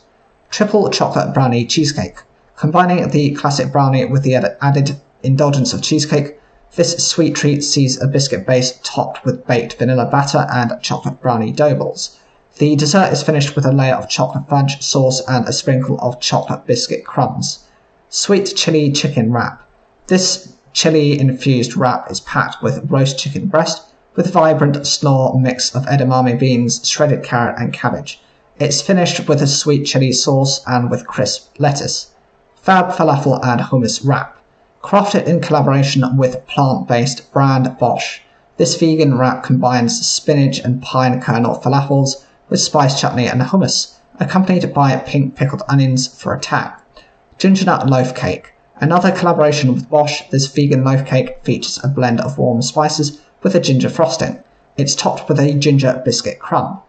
Triple chocolate brownie cheesecake. Combining the classic brownie with the added indulgence of cheesecake, this sweet treat sees a biscuit base topped with baked vanilla batter and chocolate brownie dough balls. The dessert is finished with a layer of chocolate fudge sauce and a sprinkle of chocolate biscuit crumbs. Sweet chili chicken wrap. This chili-infused wrap is packed with roast chicken breast with vibrant slaw mix of edamame beans, shredded carrot and cabbage. It's finished with a sweet chili sauce and with crisp lettuce. Fab falafel and hummus wrap. Crafted in collaboration with plant-based brand Bosch, this vegan wrap combines spinach and pine kernel falafels with spice chutney and hummus, accompanied by pink pickled onions for a tang. Ginger nut loaf cake. Another collaboration with Bosch, this vegan loaf cake features a blend of warm spices with a ginger frosting. It's topped with a ginger biscuit crumb.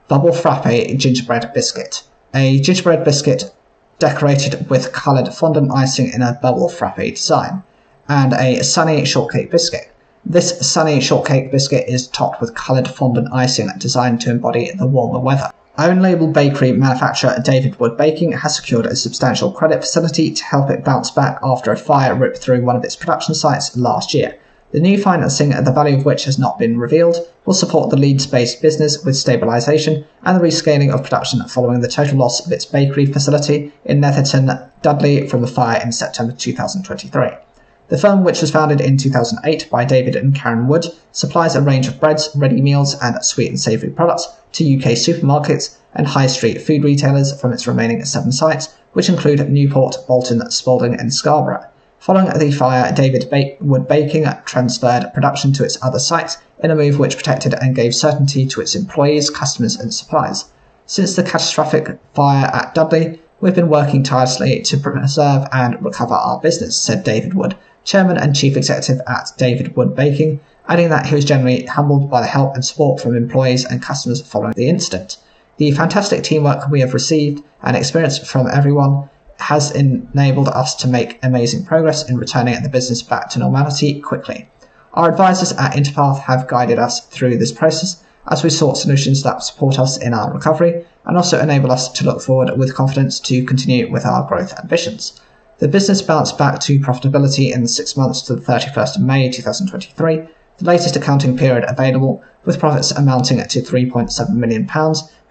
Bubble frappe gingerbread biscuit. A gingerbread biscuit decorated with coloured fondant icing in a bubble frappe design, and a sunny shortcake biscuit. This sunny shortcake biscuit is topped with coloured fondant icing designed to embody the warmer weather. Own label bakery manufacturer David Wood Baking has secured a substantial credit facility to help it bounce back after a fire ripped through one of its production sites last year. The new financing, the value of which has not been revealed, will support the Leeds-based business with stabilisation and the rescaling of production following the total loss of its bakery facility in Netherton, Dudley from the fire in September 2023. The firm, which was founded in 2008 by David and Karen Wood, supplies a range of breads, ready meals and sweet and savoury products to UK supermarkets and high street food retailers from its remaining 7 sites, which include Newport, Bolton, Spalding and Scarborough. Following the fire, David Wood Baking transferred production to its other sites in a move which protected and gave certainty to its employees, customers and suppliers. Since the catastrophic fire at Dudley, we've been working tirelessly to preserve and recover our business, said David Wood, Chairman and Chief Executive at David Wood Baking, adding that he was genuinely humbled by the help and support from employees and customers following the incident. The fantastic teamwork we have received and experience from everyone has enabled us to make amazing progress in returning the business back to normality quickly. Our advisors at Interpath have guided us through this process as we sought solutions that support us in our recovery and also enable us to look forward with confidence to continue with our growth ambitions. The business bounced back to profitability in the 6 months to the 31st of May 2023, the latest accounting period available, with profits amounting to £3.7 million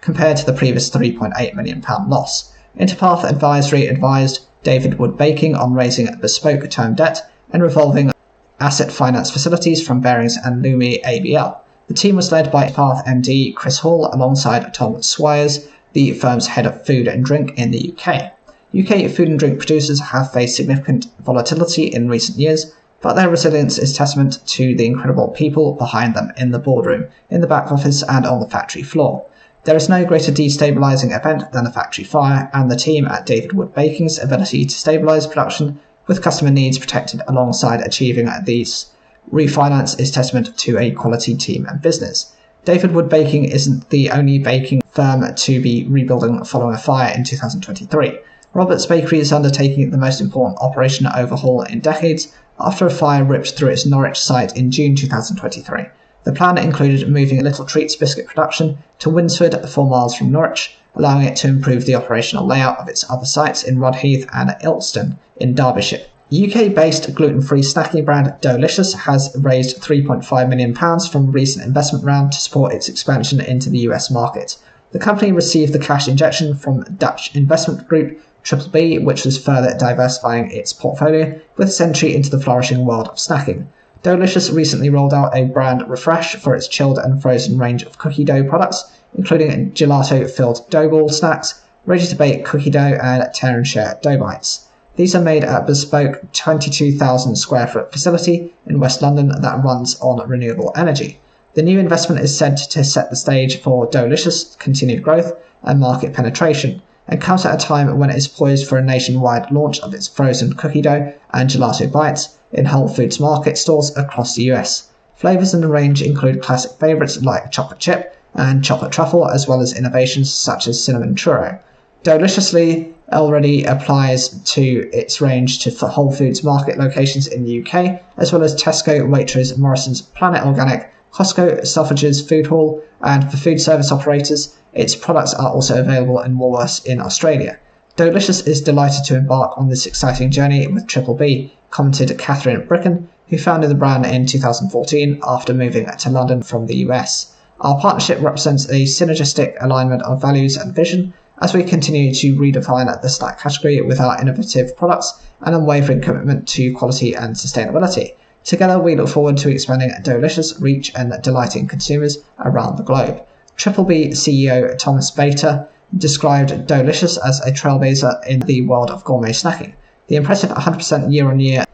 compared to the previous £3.8 million loss. Interpath Advisory advised David Wood Baking on raising bespoke term debt and revolving asset finance facilities from Barings and Lumi ABL. The team was led by Interpath MD Chris Hall alongside Tom Swires, the firm's head of food and drink in the UK. UK food and drink producers have faced significant volatility in recent years, but their resilience is testament to the incredible people behind them in the boardroom, in the back office and on the factory floor. There is no greater destabilising event than a factory fire, and the team at David Wood Baking's ability to stabilise production with customer needs protected alongside achieving these. Refinance is testament to a quality team and business. David Wood Baking isn't the only baking firm to be rebuilding following a fire in 2023. Roberts Bakery is undertaking the most important operation overhaul in decades after a fire ripped through its Norwich site in June 2023. The plan included moving Little Treats biscuit production to Winsford, 4 miles from Norwich, allowing it to improve the operational layout of its other sites in Rudheath and Ilkeston in Derbyshire. UK-based gluten-free snacking brand Delicious has raised £3.5 million from a recent investment round to support its expansion into the US market. The company received the cash injection from Dutch investment group to15th, which was further diversifying its portfolio with its entry into the flourishing world of snacking. Delicious recently rolled out a brand refresh for its chilled and frozen range of cookie dough products, including gelato-filled dough ball snacks, ready-to-bake cookie dough, and tear-and-share dough bites. These are made at a bespoke 22,000 square foot facility in West London that runs on renewable energy. The new investment is said to set the stage for Delicious' continued growth and market penetration, and comes at a time when it is poised for a nationwide launch of its frozen cookie dough and gelato bites in Whole Foods Market stores across the US. Flavours in the range include classic favourites like chocolate chip and chocolate truffle, as well as innovations such as cinnamon churro. Deliciously already applies to its range to Whole Foods Market locations in the UK, as well as Tesco, Waitrose, Morrison's, Planet Organic, Costco, Selfridges, Food Hall, and for food service operators, its products are also available in Woolworths in Australia. Delicious is delighted to embark on this exciting journey with B, commented Catherine Bricken, who founded the brand in 2014 after moving to London from the US. Our partnership represents a synergistic alignment of values and vision as we continue to redefine the snack category with our innovative products and unwavering commitment to quality and sustainability. Together, we look forward to expanding Delicious' reach and delighting consumers around the globe. B CEO Thomas Bater described Delicious as a trailblazer in the world of gourmet snacking. The impressive 100% year-on-year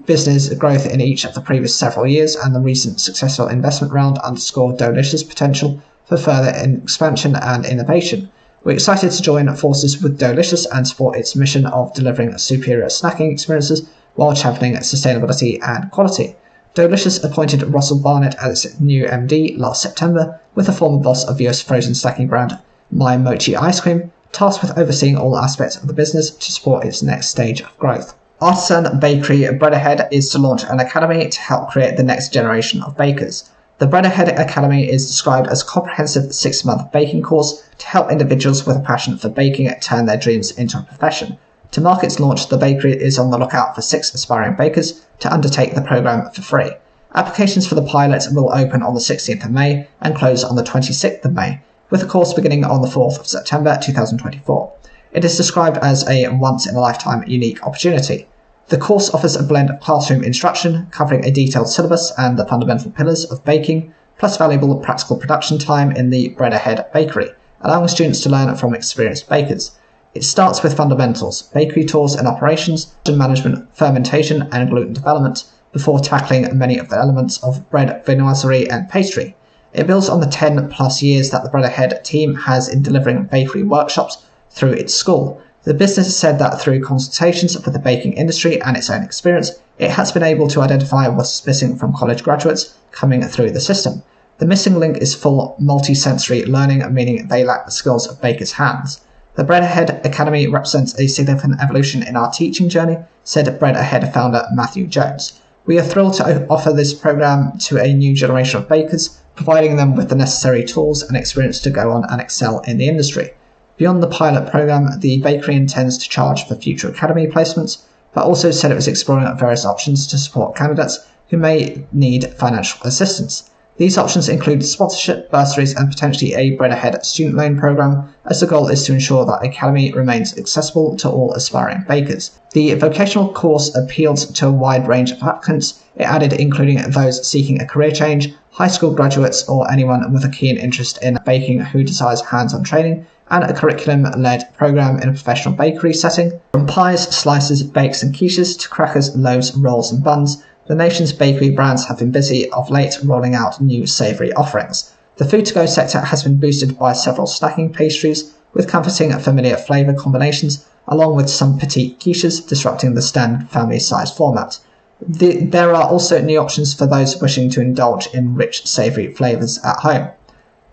business growth in each of the previous several years and the recent successful investment round underscore Delicious' potential for further expansion and innovation. We're excited to join forces with Delicious and support its mission of delivering superior snacking experiences while championing sustainability and quality. Delicious appointed Russell Barnett as its new MD last September, with the former boss of US frozen snacking brand My Mochi Ice Cream, tasked with overseeing all aspects of the business to support its next stage of growth. Artisan bakery Bread Ahead is to launch an academy to help create the next generation of bakers. The Bread Ahead Academy is described as a comprehensive 6-month baking course to help individuals with a passion for baking turn their dreams into a profession. To mark its launch, the bakery is on the lookout for 6 aspiring bakers to undertake the program for free. Applications for the pilot will open on the 16th of May and close on the 26th of May, with the course beginning on the 4th of September 2024. It is described as a once-in-a-lifetime unique opportunity. The course offers a blend of classroom instruction, covering a detailed syllabus and the fundamental pillars of baking, plus valuable practical production time in the Bread Ahead bakery, allowing students to learn from experienced bakers. It starts with fundamentals, bakery tours and operations, management, fermentation, and gluten development, before tackling many of the elements of bread, viennoiserie, and pastry. It builds on the 10+ years that the Bread Ahead team has in delivering bakery workshops through its school. The business said that through consultations with the baking industry and its own experience, it has been able to identify what's missing from college graduates coming through the system. The missing link is full multi-sensory learning, meaning they lack the skills of bakers' hands. The Bread Ahead Academy represents a significant evolution in our teaching journey, said Bread Ahead founder Matthew Jones. We are thrilled to offer this program to a new generation of bakers, providing them with the necessary tools and experience to go on and excel in the industry. Beyond the pilot program, the bakery intends to charge for future academy placements, but also said it was exploring various options to support candidates who may need financial assistance. These options include sponsorship, bursaries, and potentially a Bread Ahead student loan program, as the goal is to ensure that Academy remains accessible to all aspiring bakers. The vocational course appealed to a wide range of applicants. It added including those seeking a career change, high school graduates, or anyone with a keen interest in baking who desires hands-on training, and a curriculum-led program in a professional bakery setting. From pies, slices, bakes, and quiches to crackers, loaves, rolls, and buns, the nation's bakery brands have been busy of late rolling out new savoury offerings. The food-to-go sector has been boosted by several snacking pastries with comforting familiar flavour combinations, along with some petite quiches disrupting the standard family-sized format. There are also new options for those wishing to indulge in rich, savoury flavours at home.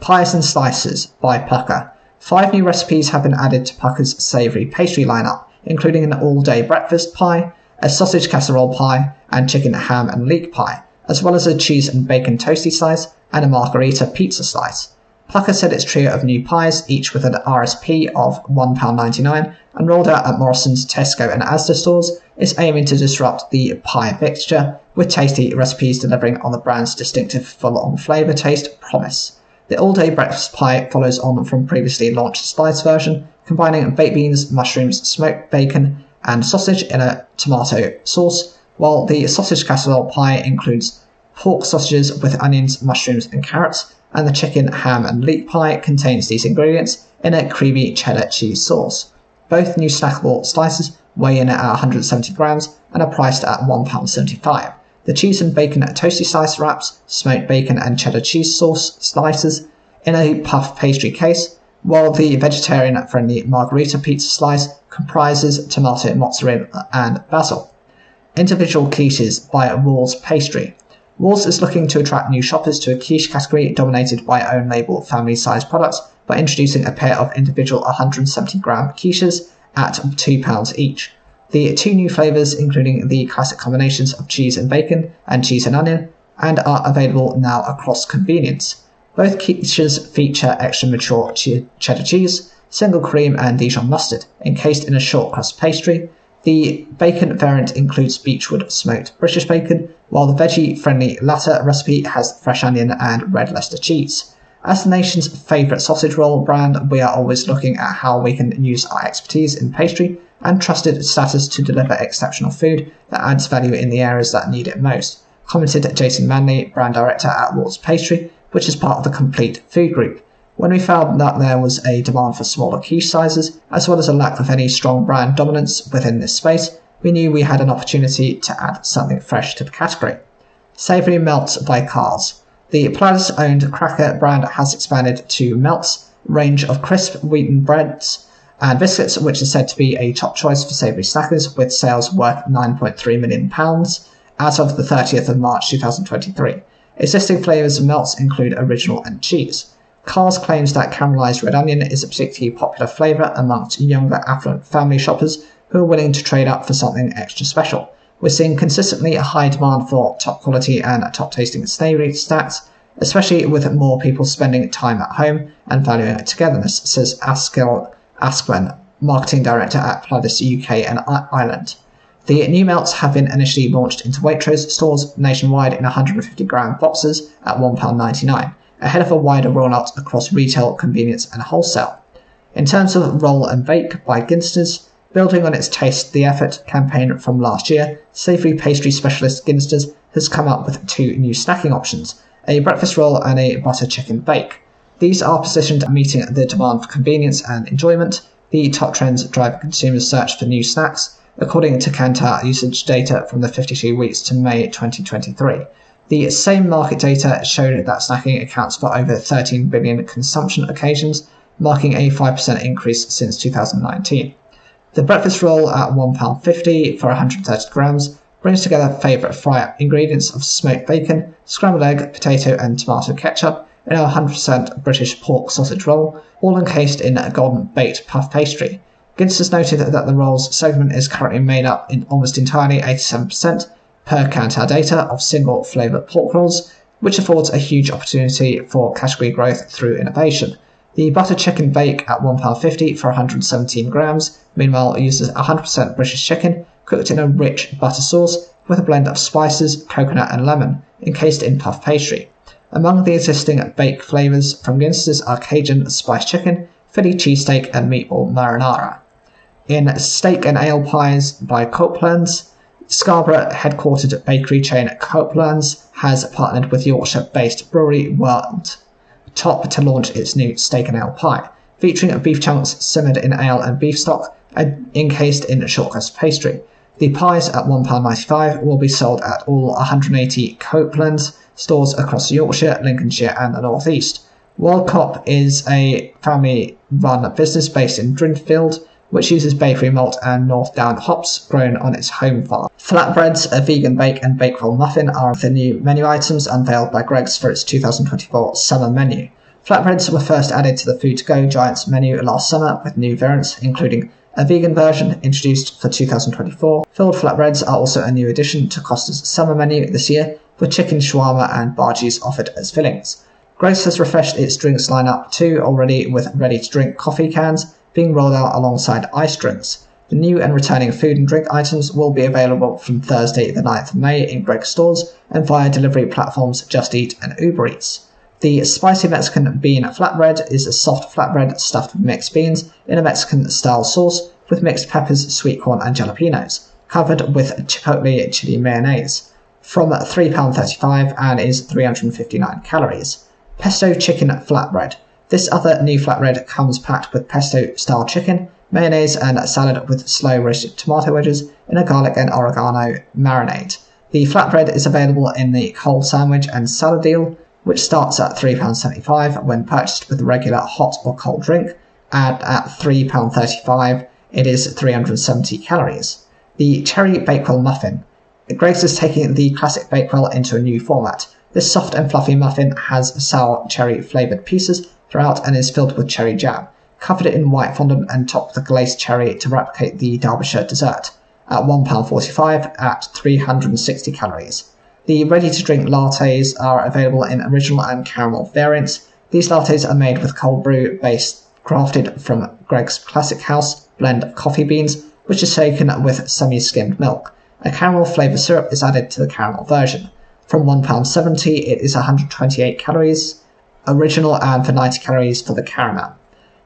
Pies and Slices by Pucker. 5 new recipes have been added to Pucker's savoury pastry lineup, including an all-day breakfast pie, a sausage casserole pie, and chicken ham and leek pie, as well as a cheese and bacon toasty slice and a margherita pizza slice. Pucker said its trio of new pies, each with an RSP of £1.99 and rolled out at Morrison's, Tesco and Asda stores, is aiming to disrupt the pie fixture, with tasty recipes delivering on the brand's distinctive full-on flavour taste promise. The all-day breakfast pie follows on from previously launched slice version, combining baked beans, mushrooms, smoked bacon, and sausage in a tomato sauce, while the sausage casserole pie includes pork sausages with onions, mushrooms, and carrots, and the chicken, ham, and leek pie contains these ingredients in a creamy cheddar cheese sauce. Both new snackable slices weigh in at 170 grams and are priced at £1.75. The cheese and bacon toasty slice wraps smoked bacon and cheddar cheese sauce slices in a puff pastry case, while the vegetarian-friendly margherita pizza slice comprises tomato, mozzarella, and basil. Individual quiches by Walls Pastry. Walls is looking to attract new shoppers to a quiche category dominated by own-label family-sized products by introducing a pair of individual 170-gram quiches at £2 each. The 2 new flavours, including the classic combinations of cheese and bacon and cheese and onion, and are available now across convenience. Both quiches feature extra mature cheddar cheese, single cream, and Dijon mustard, encased in a short crust pastry. The bacon variant includes Beechwood smoked British bacon, while the veggie-friendly latter recipe has fresh onion and red Leicester cheese. As the nation's favourite sausage roll brand, we are always looking at how we can use our expertise in pastry and trusted status to deliver exceptional food that adds value in the areas that need it most, commented Jason Manley, brand director at Walls Pastry, which is part of the Complete Food Group. When we found that there was a demand for smaller quiche sizes, as well as a lack of any strong brand dominance within this space, we knew we had an opportunity to add something fresh to the category. Savoury Melts by Cars. The Polaris-owned cracker brand has expanded to Melts, range of crisp wheaten breads and biscuits, which is said to be a top choice for savoury snackers, with sales worth £9.3 million as of the 30th of March 2023. Existing flavours of Melts include original and cheese. Cars claims that caramelised red onion is a particularly popular flavour amongst younger affluent family shoppers who are willing to trade up for something extra special. We're seeing consistently a high demand for top quality and top tasting savoury snacks, especially with more people spending time at home and valuing togetherness, says Askren, marketing director at Polaris UK and Ireland. The new melts have been initially launched into Waitrose stores nationwide in 150-gram boxes at £1.99, ahead of a wider rollout across retail, convenience and wholesale. In terms of Roll and Bake by Ginsters, building on its Taste the Effort campaign from last year, savoury pastry specialist Ginsters has come up with 2 new snacking options, a breakfast roll and a butter chicken bake. These are positioned meeting the demand for convenience and enjoyment. The top trends drive consumers' search for new snacks, according to Kantar usage data from the 52 weeks to May 2023. The same market data showed that snacking accounts for over 13 billion consumption occasions, marking a 5% increase since 2019. The breakfast roll at £1.50 for 130 grams brings together favourite fry ingredients of smoked bacon, scrambled egg, potato and tomato ketchup in a 100% British pork sausage roll, all encased in a golden baked puff pastry. Ginsters noted that the rolls segment is currently made up in almost entirely 87% per Kantar data of single flavour pork rolls, which affords a huge opportunity for category growth through innovation. The butter chicken bake at £1.50 for 117 grams, meanwhile uses 100% British chicken cooked in a rich butter sauce with a blend of spices, coconut and lemon, encased in puff pastry. Among the existing bake flavours from Ginsters are Cajun spiced chicken, Philly cheesesteak and meatball marinara. In Steak and Ale Pies by Copeland's, Scarborough-headquartered bakery chain Copeland's has partnered with Yorkshire-based brewery World Top to launch its new steak and ale pie, featuring beef chunks simmered in ale and beef stock and encased in shortcrust pastry. The pies at £1.95 will be sold at all 180 Copeland's stores across Yorkshire, Lincolnshire and the North East. World Cop is a family-run business based in Drinfield, which uses bakery malt and North Down hops grown on its home farm. Flatbreads, a vegan bake and bakewell muffin are the new menu items unveiled by Greggs for its 2024 summer menu. Flatbreads were first added to the food-to-go giant's menu last summer with new variants, including a vegan version introduced for 2024. Filled flatbreads are also a new addition to Costa's summer menu this year, with chicken shawarma and bhajis offered as fillings. Greggs has refreshed its drinks lineup too already, with ready-to-drink coffee cans being rolled out alongside iced drinks. The new and returning food and drink items will be available from Thursday the 9th of May in Greggs stores and via delivery platforms Just Eat and Uber Eats. The spicy Mexican bean flatbread is a soft flatbread stuffed with mixed beans in a Mexican-style sauce with mixed peppers, sweet corn and jalapenos, covered with chipotle chili mayonnaise. From £3.35 and is 359 calories. Pesto chicken flatbread. This other new flatbread comes packed with pesto-style chicken, mayonnaise and salad with slow-roasted tomato wedges in a garlic and oregano marinade. The flatbread is available in the cold sandwich and salad deal, which starts at £3.75 when purchased with a regular hot or cold drink, and at £3.35 it is 370 calories. The cherry bakewell muffin. Greggs is taking the classic bakewell into a new format. This soft and fluffy muffin has sour cherry flavoured pieces throughout and is filled with cherry jam, covered in white fondant and topped with glazed cherry to replicate the Derbyshire dessert, at £1.45 at 360 calories. The ready-to-drink lattes are available in original and caramel variants. These lattes are made with cold brew based crafted from Greggs Classic House blend of coffee beans, which is shaken with semi-skimmed milk. A caramel flavoured syrup is added to the caramel version. From £1.70 it is 128 calories original and for 90 calories for the caramel.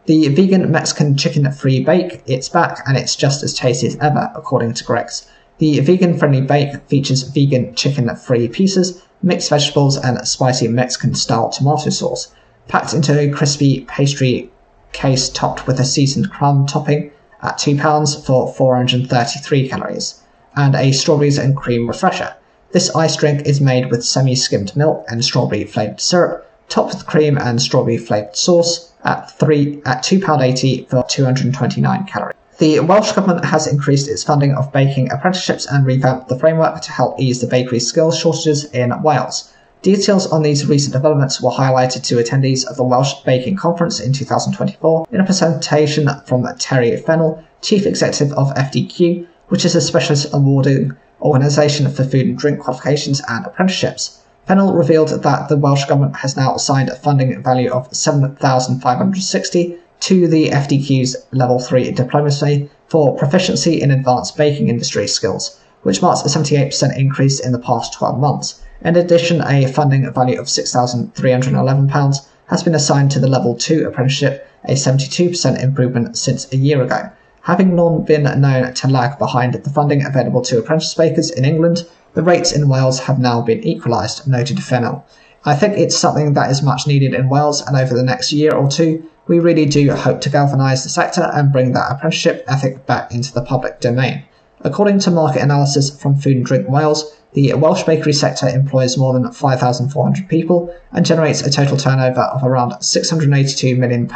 The vegan Mexican chicken-free bake, it's back and it's just as tasty as ever, according to Greggs. The vegan-friendly bake features vegan chicken-free pieces, mixed vegetables and spicy Mexican-style tomato sauce, packed into a crispy pastry case topped with a seasoned crumb topping at £2 for 433 calories, and a strawberries and cream refresher. This iced drink is made with semi-skimmed milk and strawberry-flavoured syrup, topped with cream and strawberry-flavoured sauce at £2.80 for 229 calories. The Welsh Government has increased its funding of baking apprenticeships and revamped the framework to help ease the bakery skills shortages in Wales. Details on these recent developments were highlighted to attendees of the Welsh Baking Conference in 2024 in a presentation from Terry Fennell, Chief Executive of FDQ, which is a specialist awarding organisation for food and drink qualifications and apprenticeships. Fennell revealed that the Welsh Government has now assigned a funding value of $7,560 to the FDQ's Level 3 diplomacy for proficiency in advanced baking industry skills, which marks a 78% increase in the past 12 months. In addition, a funding value of £6,311 has been assigned to the Level 2 apprenticeship, a 72% improvement since a year ago. Having long been known to lag behind the funding available to apprentice bakers in England, the rates in Wales have now been equalised, noted Fennell. I think it's something that is much needed in Wales, and over the next year or two, we really do hope to galvanise the sector and bring that apprenticeship ethic back into the public domain. According to market analysis from Food and Drink Wales, the Welsh bakery sector employs more than 5,400 people and generates a total turnover of around £682 million,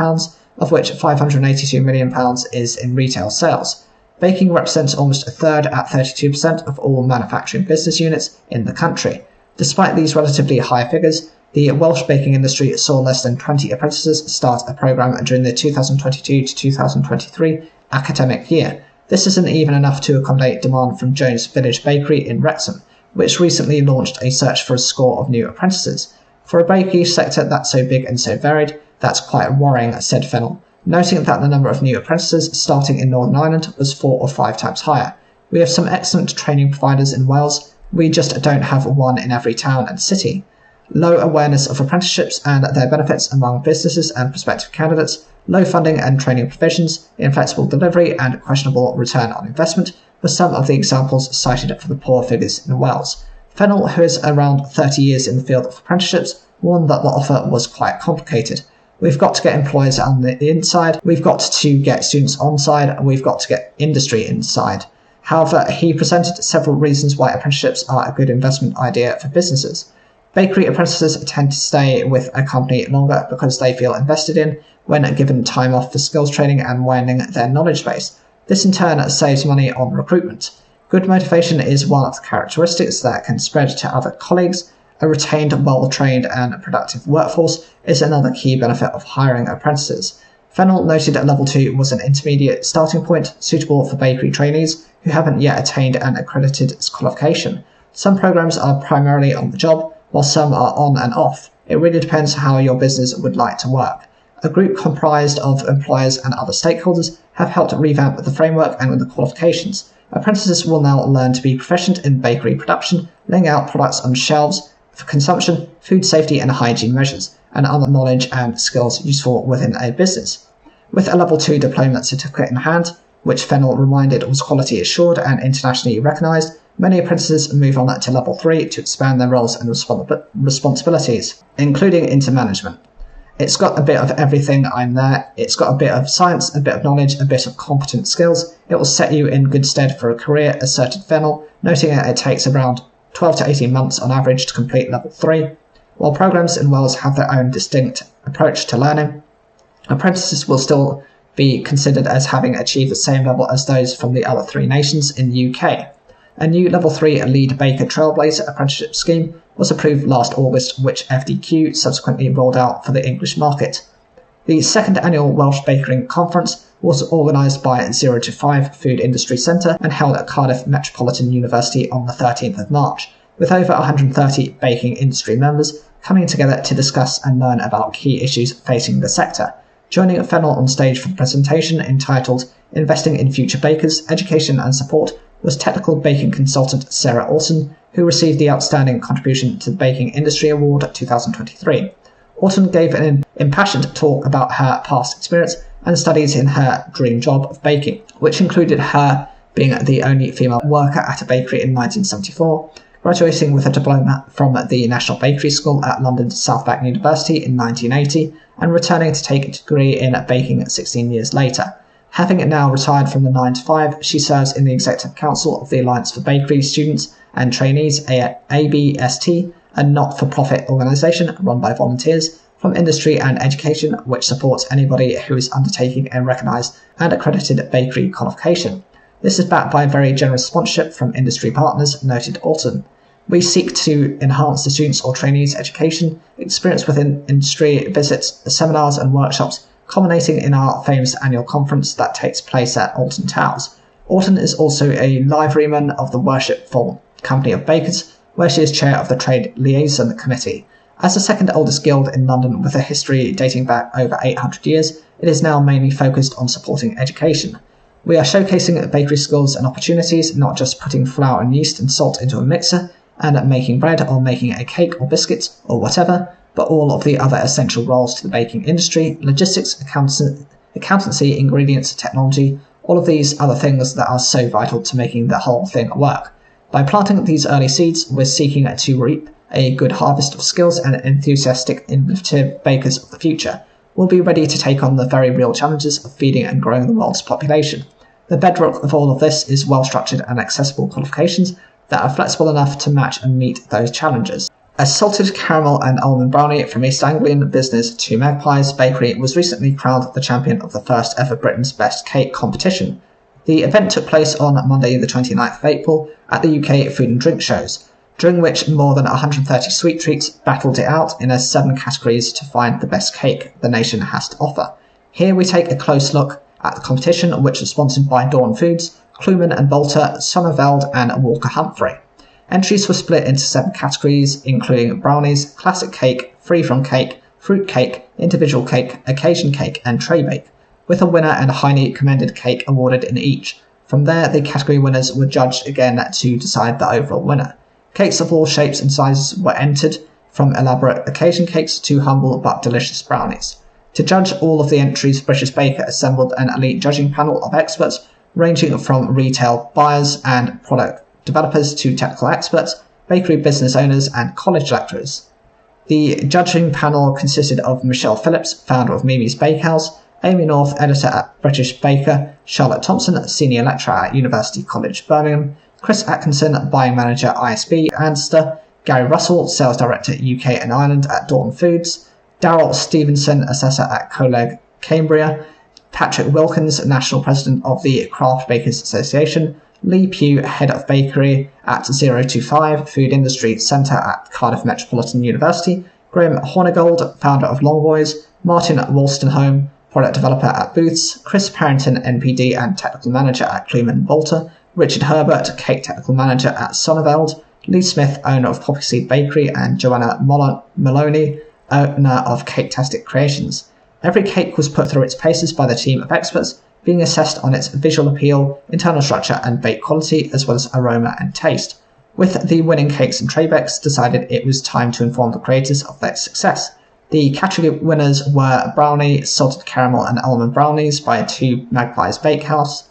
of which £582 million is in retail sales. Baking represents almost a third at 32% of all manufacturing business units in the country. Despite these relatively high figures, the Welsh baking industry saw less than 20 apprentices start a programme during the 2022 to 2023 academic year. This isn't even enough to accommodate demand from Jones Village Bakery in Wrexham, which recently launched a search for a score of new apprentices. For a bakery sector that's so big and so varied, that's quite worrying, said Fennell, noting that the number of new apprentices starting in Northern Ireland was 4 or 5 times higher. We have some excellent training providers in Wales, we just don't have one in every town and city. Low awareness of apprenticeships and their benefits among businesses and prospective candidates, low funding and training provisions, inflexible delivery and questionable return on investment were some of the examples cited for the poor figures in Wales. Fennell, who is around 30 years in the field of apprenticeships, warned that the offer was quite complicated. We've got to get employers on the inside, we've got to get students on side, and we've got to get industry inside. However, he presented several reasons why apprenticeships are a good investment idea for businesses. Bakery apprentices tend to stay with a company longer because they feel invested in when given time off for skills training and widening their knowledge base. This in turn saves money on recruitment. Good motivation is one of the characteristics that can spread to other colleagues. A retained, well-trained and productive workforce is another key benefit of hiring apprentices. Fennell noted that Level 2 was an intermediate starting point suitable for bakery trainees who haven't yet attained an accredited qualification. Some programs are primarily on the job, while some are on and off. It really depends how your business would like to work. A group comprised of employers and other stakeholders have helped revamp the framework and the qualifications. Apprentices will now learn to be proficient in bakery production, laying out products on shelves for consumption, food safety and hygiene measures, and other knowledge and skills useful within a business. With a Level 2 diploma certificate in hand, which Fennell reminded was quality assured and internationally recognised, many apprentices move on to Level 3 to expand their roles and responsibilities, including into management. It's got a bit of everything, I'm there. It's got a bit of science, a bit of knowledge, a bit of competent skills. It will set you in good stead for a career, asserted Fennell, noting that it takes around 12 to 18 months on average to complete Level 3. While programs in Wales have their own distinct approach to learning, apprentices will still be considered as having achieved the same level as those from the other 3 nations in the UK. A new Level 3 Lead Baker Trailblazer apprenticeship scheme was approved last August, which FDQ subsequently rolled out for the English market. The second annual Welsh Bakering Conference was organised by 0 to 5 Food Industry Centre and held at Cardiff Metropolitan University on the 13th of March, with over 130 baking industry members coming together to discuss and learn about key issues facing the sector. Joining Fennell on stage for the presentation entitled Investing in Future Bakers, Education and Support was technical baking consultant Sarah Orton, who received the Outstanding Contribution to the Baking Industry Award 2023. Orton gave an impassioned talk about her past experience and studies in her dream job of baking, which included her being the only female worker at a bakery in 1974, graduating with a diploma from the National Bakery School at London's Southbank University in 1980, and returning to take a degree in baking 16 years later. Having now retired from the 9-to-5, she serves in the Executive Council of the Alliance for Bakery Students and Trainees, ABST, a not-for-profit organisation run by volunteers from industry and education which supports anybody who is undertaking a recognised and accredited bakery qualification. This is backed by a very generous sponsorship from industry partners, noted Orton. We seek to enhance the students' or trainees' education, experience within industry, visits, seminars and workshops, culminating in our famous annual conference that takes place at Alton Towers. Orton is also a liveryman of the Worshipful Company of Bakers, where she is chair of the Trade Liaison Committee. As the second oldest guild in London with a history dating back over 800 years, it is now mainly focused on supporting education. We are showcasing bakery skills and opportunities, not just putting flour and yeast and salt into a mixer and making bread or making a cake or biscuits or whatever, but all of the other essential roles to the baking industry: logistics, accountancy, ingredients, technology, all of these other things that are so vital to making the whole thing work. By planting these early seeds, we're seeking to reap a good harvest of skills and enthusiastic, innovative bakers of the future. We'll be ready to take on the very real challenges of feeding and growing the world's population. The bedrock of all of this is well-structured and accessible qualifications that are flexible enough to match and meet those challenges. A salted caramel and almond brownie from East Anglian business Two Magpies Bakery was recently crowned the champion of the first ever Britain's Best Cake competition. The event took place on Monday the 29th of April at the UK Food and Drink Shows, during which more than 130 sweet treats battled it out in 7 categories to find the best cake the nation has to offer. Here we take a close look at the competition, which was sponsored by Dawn Foods, Kluman and Bolter, Sonneveld and Walker Humphrey. Entries were split into 7 categories, including brownies, classic cake, free from cake, fruit cake, individual cake, occasion cake and tray bake, with a winner and a highly commended cake awarded in each. From there, the category winners were judged again to decide the overall winner. Cakes of all shapes and sizes were entered, from elaborate occasion cakes to humble but delicious brownies. To judge all of the entries, British Baker assembled an elite judging panel of experts ranging from retail buyers and product developers to technical experts, bakery business owners and college lecturers. The judging panel consisted of Michelle Phillips, founder of Mimi's Bakehouse, Amy North, editor at British Baker, Charlotte Thompson, senior lecturer at University College Birmingham, Chris Atkinson, buying manager ISB, Anster, Gary Russell, Sales Director UK and Ireland at Dawn Foods, Daryl Stevenson, Assessor at Coleg Cambria, Patrick Wilkins, National President of the Craft Bakers Association, Lee Pugh, Head of Bakery at 025 Food Industry Centre at Cardiff Metropolitan University, Graham Hornigold, Founder of Longboys, Martin Wolstenholme, Product Developer at Booths, Chris Parrington, NPD and Technical Manager at Kluman Bolter, Richard Herbert, Cake Technical Manager at Sonneveld, Lee Smith, owner of Poppy Seed Bakery, and Joanna Maloney, owner of Cake-tastic Creations. Every cake was put through its paces by the team of experts, being assessed on its visual appeal, internal structure and bake quality, as well as aroma and taste. With the winning cakes and Trebecks, decided it was time to inform the creators of their success. The category winners were Brownie, Salted Caramel and Almond Brownies by Two Magpies Bakehouse.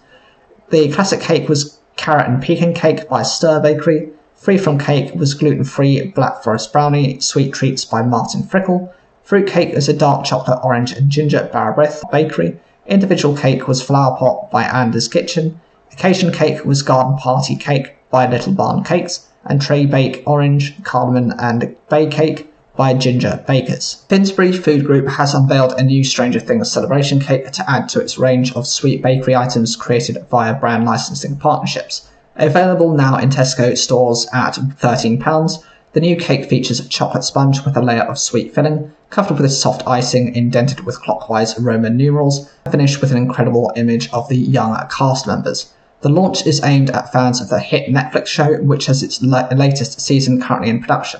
The classic cake was Carrot and Pecan Cake by Stir Bakery. Free from Cake was gluten-free Black Forest Brownie, Sweet Treats by Martin Frickle. Fruit Cake is a dark chocolate, orange and ginger Barabreath Bakery. Individual Cake was Flower Pot by Anders Kitchen. Occasion Cake was Garden Party Cake by Little Barn Cakes. And Tray Bake Orange, Cardamom and Bay Cake by Ginger Bakers. Finsbury Food Group has unveiled a new Stranger Things celebration cake to add to its range of sweet bakery items created via brand licensing partnerships. Available now in Tesco stores at £13, the new cake features a chocolate sponge with a layer of sweet filling, covered with a soft icing indented with clockwise Roman numerals, and finished with an incredible image of the young cast members. The launch is aimed at fans of the hit Netflix show, which has its latest season currently in production.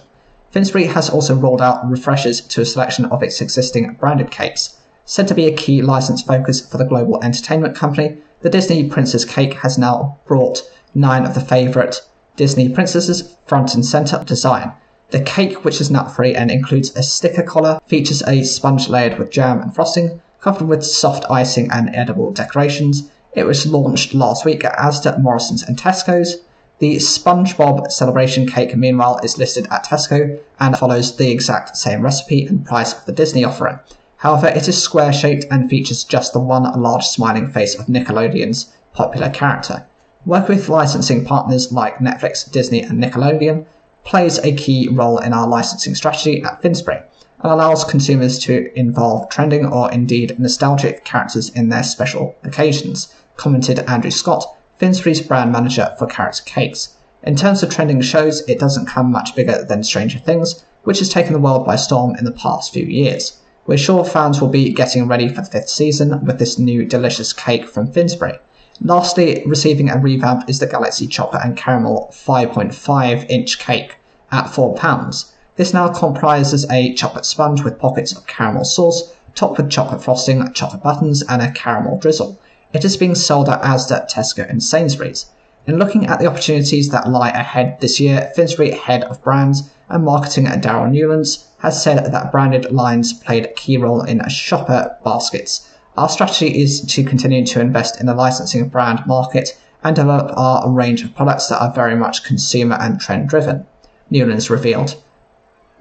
Finsbury has also rolled out refreshes to a selection of its existing branded cakes. Said to be a key license focus for the global entertainment company, the Disney Princess cake has now brought 9 of the favourite Disney princesses front and centre design. The cake, which is nut-free and includes a sticker collar, features a sponge layered with jam and frosting, covered with soft icing and edible decorations. It was launched last week at Asda, Morrisons and Tesco's. The SpongeBob Celebration Cake, meanwhile, is listed at Tesco and follows the exact same recipe and price of the Disney offering. However, it is square-shaped and features just the one large smiling face of Nickelodeon's popular character. Work with licensing partners like Netflix, Disney and Nickelodeon plays a key role in our licensing strategy at Finsbury and allows consumers to involve trending or indeed nostalgic characters in their special occasions, commented Andrew Scott, Finsbury's brand manager for Carrot Cakes. In terms of trending shows, it doesn't come much bigger than Stranger Things, which has taken the world by storm in the past few years. We're sure fans will be getting ready for the 5th season with this new delicious cake from Finsbury. Lastly, receiving a revamp is the Galaxy Chocolate and Caramel 5.5-inch cake at £4. This now comprises a chocolate sponge with pockets of caramel sauce, topped with chocolate frosting, chocolate buttons, and a caramel drizzle. It is being sold at Asda, Tesco, and Sainsbury's. In looking at the opportunities that lie ahead this year, Finsbury Head of Brands and Marketing at Darryl Newlands has said that branded lines played a key role in shopper baskets. Our strategy is to continue to invest in the licensing brand market and develop our range of products that are very much consumer and trend driven, Newlands revealed.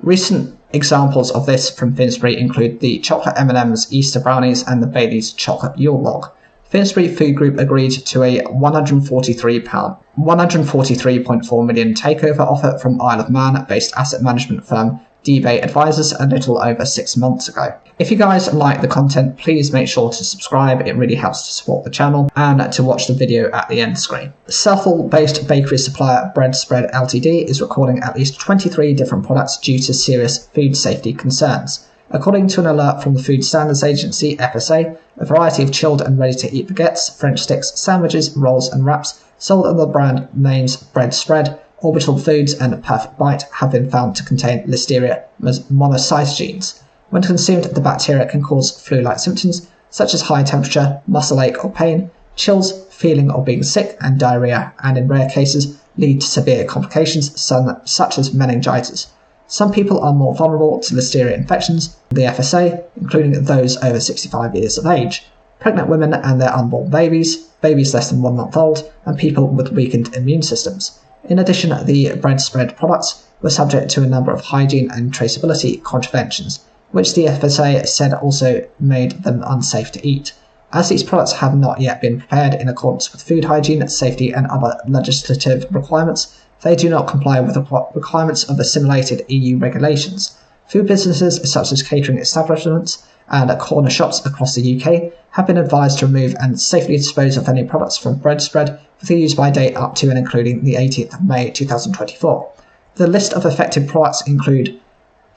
Recent examples of this from Finsbury include the chocolate M&M's Easter brownies and the Bailey's chocolate Yule log. Finsbury Food Group agreed to a £143.4 million takeover offer from Isle of Man-based asset management firm DBay Advisors a little over 6 months ago. If you guys like the content, please make sure to subscribe, it really helps to support the channel, and to watch the video at the end screen. Southall-based bakery supplier Bread Spread Ltd is recalling at least 23 different products due to serious food safety concerns. According to an alert from the Food Standards Agency, FSA, a variety of chilled and ready-to-eat baguettes, French sticks, sandwiches, rolls and wraps sold under the brand names Bread Spread, Orbital Foods and Perfect Bite have been found to contain Listeria monocytogenes. When consumed, the bacteria can cause flu-like symptoms such as high temperature, muscle ache or pain, chills, feeling or being sick, and diarrhea, and in rare cases lead to severe complications such as meningitis. Some people are more vulnerable to Listeria infections than the FSA, including those over 65 years of age, pregnant women and their unborn babies, babies less than 1 month old, and people with weakened immune systems. In addition, the bread spread products were subject to a number of hygiene and traceability contraventions, which the FSA said also made them unsafe to eat. As these products have not yet been prepared in accordance with food hygiene, safety and other legislative requirements, they do not comply with the requirements of assimilated EU regulations. Food businesses such as catering establishments and corner shops across the UK have been advised to remove and safely dispose of any products from bread spread with a use-by date up to and including the 18th of May 2024. The list of affected products include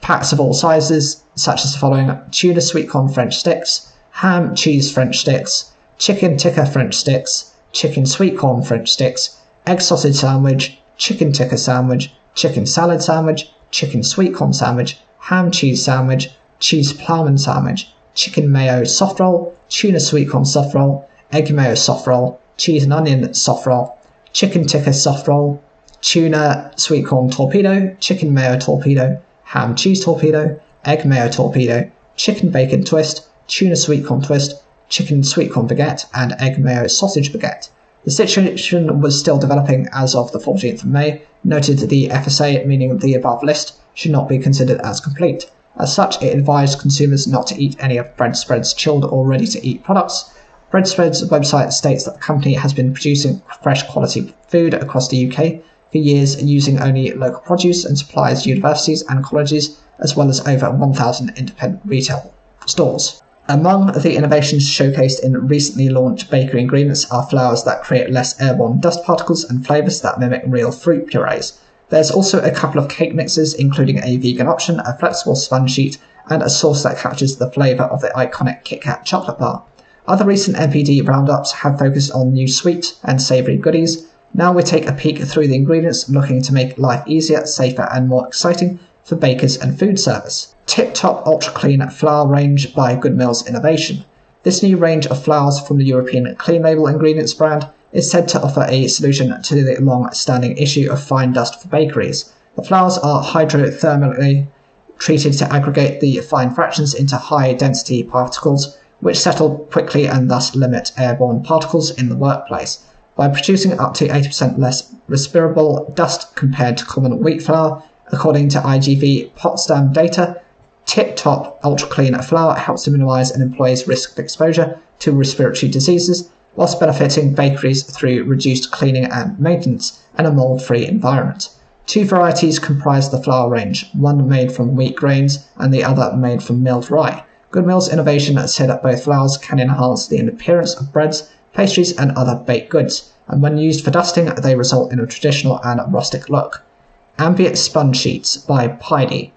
packs of all sizes, such as the following: tuna sweet corn French sticks, ham cheese French sticks, chicken tikka French sticks, chicken sweet corn French sticks, egg sausage sandwich, chicken tikka sandwich, chicken salad sandwich, chicken sweet corn sandwich, ham cheese sandwich, cheese ploughman sandwich, chicken mayo soft roll, tuna sweet corn soft roll, egg mayo soft roll, cheese and onion soft roll, chicken tikka soft roll, tuna sweet corn torpedo, chicken mayo torpedo, ham cheese torpedo, egg mayo torpedo, chicken bacon twist, tuna sweet corn twist, chicken sweet corn baguette, and egg mayo sausage baguette. The situation was still developing as of the 14th of May, noted the FSA, meaning the above list should not be considered as complete. As such, it advised consumers not to eat any of Breadspread's chilled or ready-to-eat products. Breadspread's website states that the company has been producing fresh quality food across the UK for years using only local produce and supplies universities and colleges, as well as over 1,000 independent retail stores. Among the innovations showcased in recently launched bakery ingredients are flours that create less airborne dust particles and flavours that mimic real fruit purees. There's also a couple of cake mixes, including a vegan option, a flexible sponge sheet, and a sauce that captures the flavour of the iconic Kit Kat chocolate bar. Other recent NPD roundups have focused on new sweet and savoury goodies. Now we take a peek through the ingredients, looking to make life easier, safer, and more exciting for bakers and food service. Tip Top Ultra Clean Flour Range by Good Mills Innovation. This new range of flours from the European Clean Label Ingredients brand is said to offer a solution to the long-standing issue of fine dust for bakeries. The flours are hydrothermally treated to aggregate the fine fractions into high-density particles, which settle quickly and thus limit airborne particles in the workplace. By producing up to 80% less respirable dust compared to common wheat flour, according to IGV Potsdam data, Tip Top Ultra Clean Flour helps to minimise an employee's risk of exposure to respiratory diseases, whilst benefiting bakeries through reduced cleaning and maintenance and a mould-free environment. Two varieties comprise the flour range, one made from wheat grains and the other made from milled rye. Good Mills Innovation said that both flours can enhance the appearance of breads, pastries and other baked goods, and when used for dusting they result in a traditional and rustic look. Ambient Sponge Sheets by Paidy.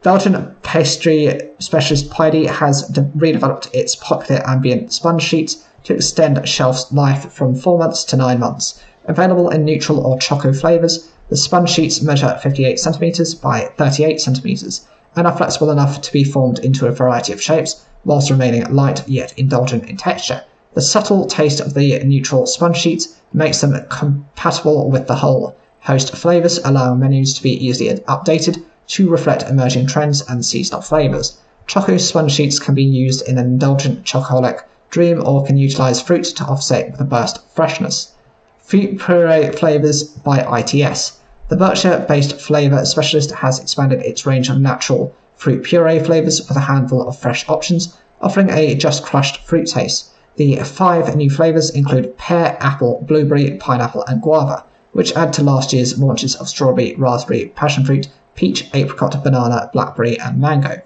Belgian pastry specialist Paidy has redeveloped its popular ambient sponge sheets to extend shelf life from 4 months to 9 months. Available in neutral or choco flavours, the sponge sheets measure 58 cm by 38 cm and are flexible enough to be formed into a variety of shapes, whilst remaining light yet indulgent in texture. The subtle taste of the neutral sponge sheets makes them compatible with the whole host of flavours, allowing menus to be easily updated to reflect emerging trends and seasonal flavours. Choco sponge sheets can be used in an indulgent chocoholic dream or can utilise fruit to offset with a burst of freshness. Fruit puree flavours by ITS. The Berkshire-based flavour specialist has expanded its range of natural fruit puree flavours with a handful of fresh options, offering a just crushed fruit taste. The 5 new flavours include pear, apple, blueberry, pineapple and guava, which add to last year's launches of strawberry, raspberry, passion fruit, peach, apricot, banana, blackberry and mango.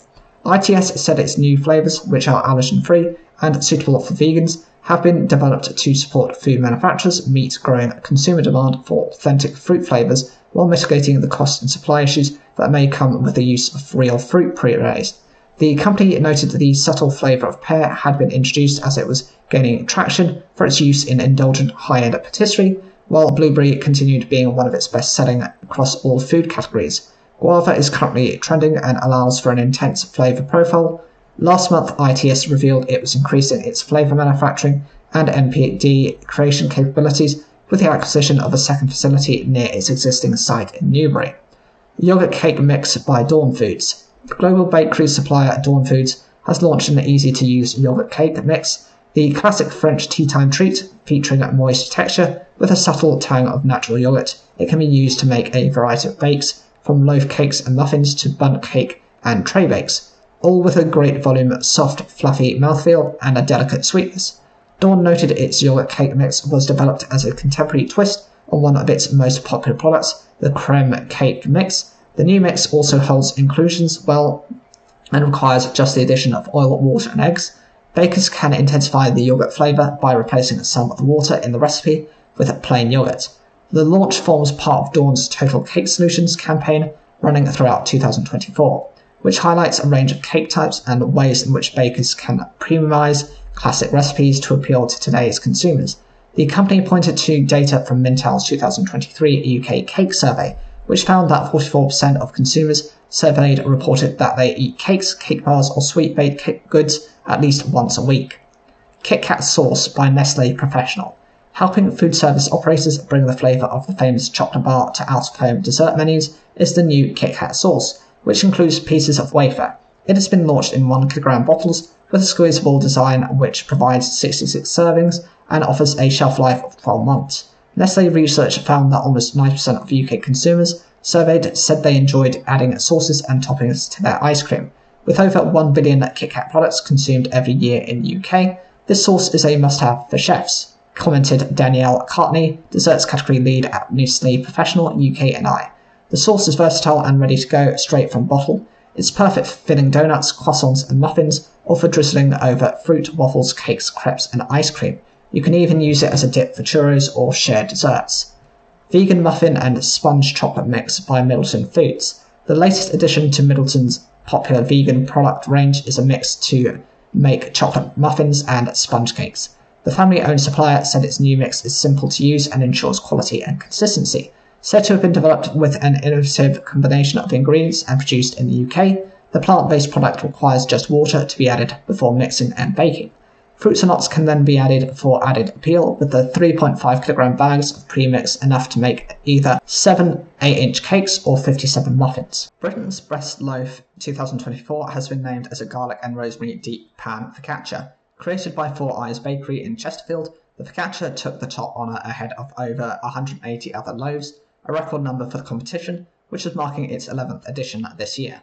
ITS said its new flavours, which are allergen-free and suitable for vegans, have been developed to support food manufacturers meet growing consumer demand for authentic fruit flavours while mitigating the cost and supply issues that may come with the use of real fruit purees. The company noted that the subtle flavour of pear had been introduced as it was gaining traction for its use in indulgent high-end patisserie, while blueberry continued being one of its best-selling across all food categories. Guava is currently trending and allows for an intense flavour profile. Last month, ITS revealed it was increasing its flavour manufacturing and NPD creation capabilities with the acquisition of a second facility near its existing site in Newbury. Yogurt Cake Mix by Dawn Foods. The global bakery supplier Dawn Foods has launched an easy-to-use yogurt cake mix, the classic French tea time treat featuring a moist texture with a subtle tang of natural yogurt. It can be used to make a variety of bakes, from loaf cakes and muffins to bundt cake and tray bakes, all with a great volume, soft, fluffy mouthfeel and a delicate sweetness. Dawn noted its yogurt cake mix was developed as a contemporary twist on one of its most popular products, the creme cake mix. The new mix also holds inclusions well and requires just the addition of oil, water and eggs. Bakers can intensify the yogurt flavour by replacing some of the water in the recipe with plain yogurt. The launch forms part of Dawn's Total Cake Solutions campaign running throughout 2024, which highlights a range of cake types and ways in which bakers can premiumize classic recipes to appeal to today's consumers. The company pointed to data from Mintel's 2023 UK Cake Survey, which found that 44% of consumers surveyed reported that they eat cakes, cake bars or sweet baked goods at least once a week. Kit Kat Sauce by Nestlé Professional. Helping food service operators bring the flavour of the famous chocolate bar to out-of-home dessert menus is the new Kit Kat Sauce, which includes pieces of wafer. It has been launched in 1 kg bottles with a squeezable design which provides 66 servings and offers a shelf life of 12 months. Nestlé research found that almost 90% of UK consumers surveyed said they enjoyed adding sauces and toppings to their ice cream. With over 1 billion Kit Kat products consumed every year in the UK, this sauce is a must-have for chefs, commented Danielle Cartney, desserts category lead at Nestlé Professional UK&I. The sauce is versatile and ready to go straight from bottle. It's perfect for filling donuts, croissants and muffins, or for drizzling over fruit, waffles, cakes, crepes and ice cream. You can even use it as a dip for churros or shared desserts. Vegan Muffin and Sponge Chocolate Mix by Middleton Foods. The latest addition to Middleton's popular vegan product range is a mix to make chocolate muffins and sponge cakes. The family-owned supplier said its new mix is simple to use and ensures quality and consistency. Said to have been developed with an innovative combination of ingredients and produced in the UK, the plant-based product requires just water to be added before mixing and baking. Fruits and nuts can then be added for added appeal, with the 3.5 kg bags of premix enough to make either 7 8-inch cakes or 57 muffins. Britain's Best Loaf 2024 has been named as a garlic and rosemary deep pan focaccia. Created by Four Eyes Bakery in Chesterfield, the focaccia took the top honour ahead of over 180 other loaves, a record number for the competition, which is marking its 11th edition this year.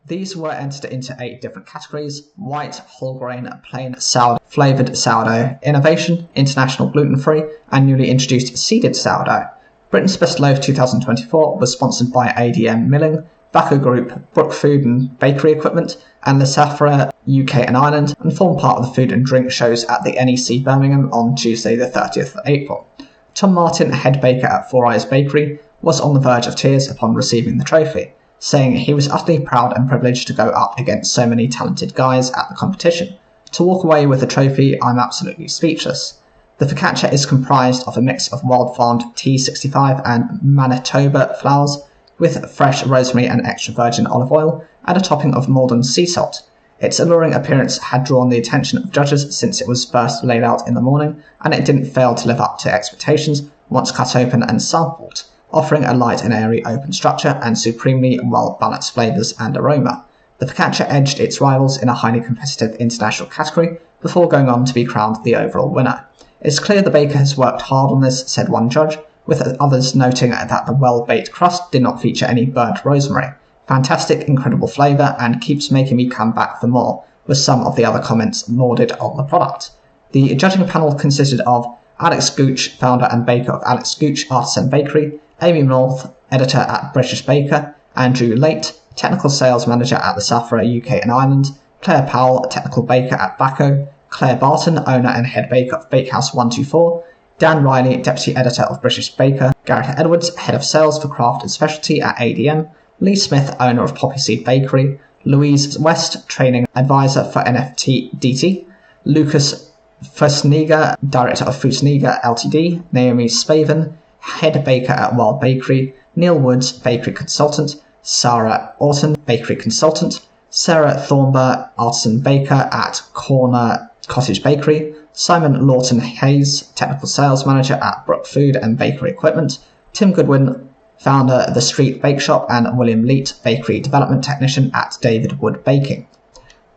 These were entered into 8 different categories: white, whole grain, plain sourdough, flavoured sourdough, innovation, international gluten-free, and newly introduced seeded sourdough. Britain's Best Loaf 2024 was sponsored by ADM Milling, Baco Group, Brook Food and Bakery Equipment, and the Safra UK and Ireland, and formed part of the food and drink shows at the NEC Birmingham on Tuesday the 30th of April. Tom Martin, head baker at Four Eyes Bakery, was on the verge of tears upon receiving the trophy, saying he was utterly proud and privileged to go up against so many talented guys at the competition. To walk away with the trophy, I'm absolutely speechless. The focaccia is comprised of a mix of wild-farmed T65 and Manitoba flowers, with fresh rosemary and extra virgin olive oil, and a topping of Maldon sea salt. Its alluring appearance had drawn the attention of judges since it was first laid out in the morning, and it didn't fail to live up to expectations once cut open and sampled, offering a light and airy open structure and supremely well-balanced flavours and aroma. The focaccia edged its rivals in a highly competitive international category before going on to be crowned the overall winner. It's clear the baker has worked hard on this, said one judge, with others noting that the well-baked crust did not feature any burnt rosemary. Fantastic, incredible flavour, and keeps making me come back for more, were some of the other comments lauded on the product. The judging panel consisted of Alex Gooch, founder and baker of Alex Gooch Artisan Bakery, Amy North, editor at British Baker, Andrew Late, technical sales manager at the Safra UK and Ireland, Claire Powell, technical baker at Baco, Claire Barton, owner and head baker of Bakehouse 124, Dan Riley, deputy editor of British Baker, Gareth Edwards, head of sales for craft and specialty at ADM, Lee Smith, owner of Poppy Seed Bakery, Louise West, training advisor for NFT DT, Lucas Fusniga, director of Fusniga Ltd, Naomi Spaven, head baker at Wild Bakery, Neil Woods, bakery consultant, Sarah Orton, bakery consultant, Sarah Thornber, artisan baker at Corner Cottage Bakery, Simon Lawton Hayes, technical sales manager at Brook Food and Bakery Equipment, Tim Goodwin, founder of The Street Bake Shop, and William Leet, bakery development technician at David Wood Baking.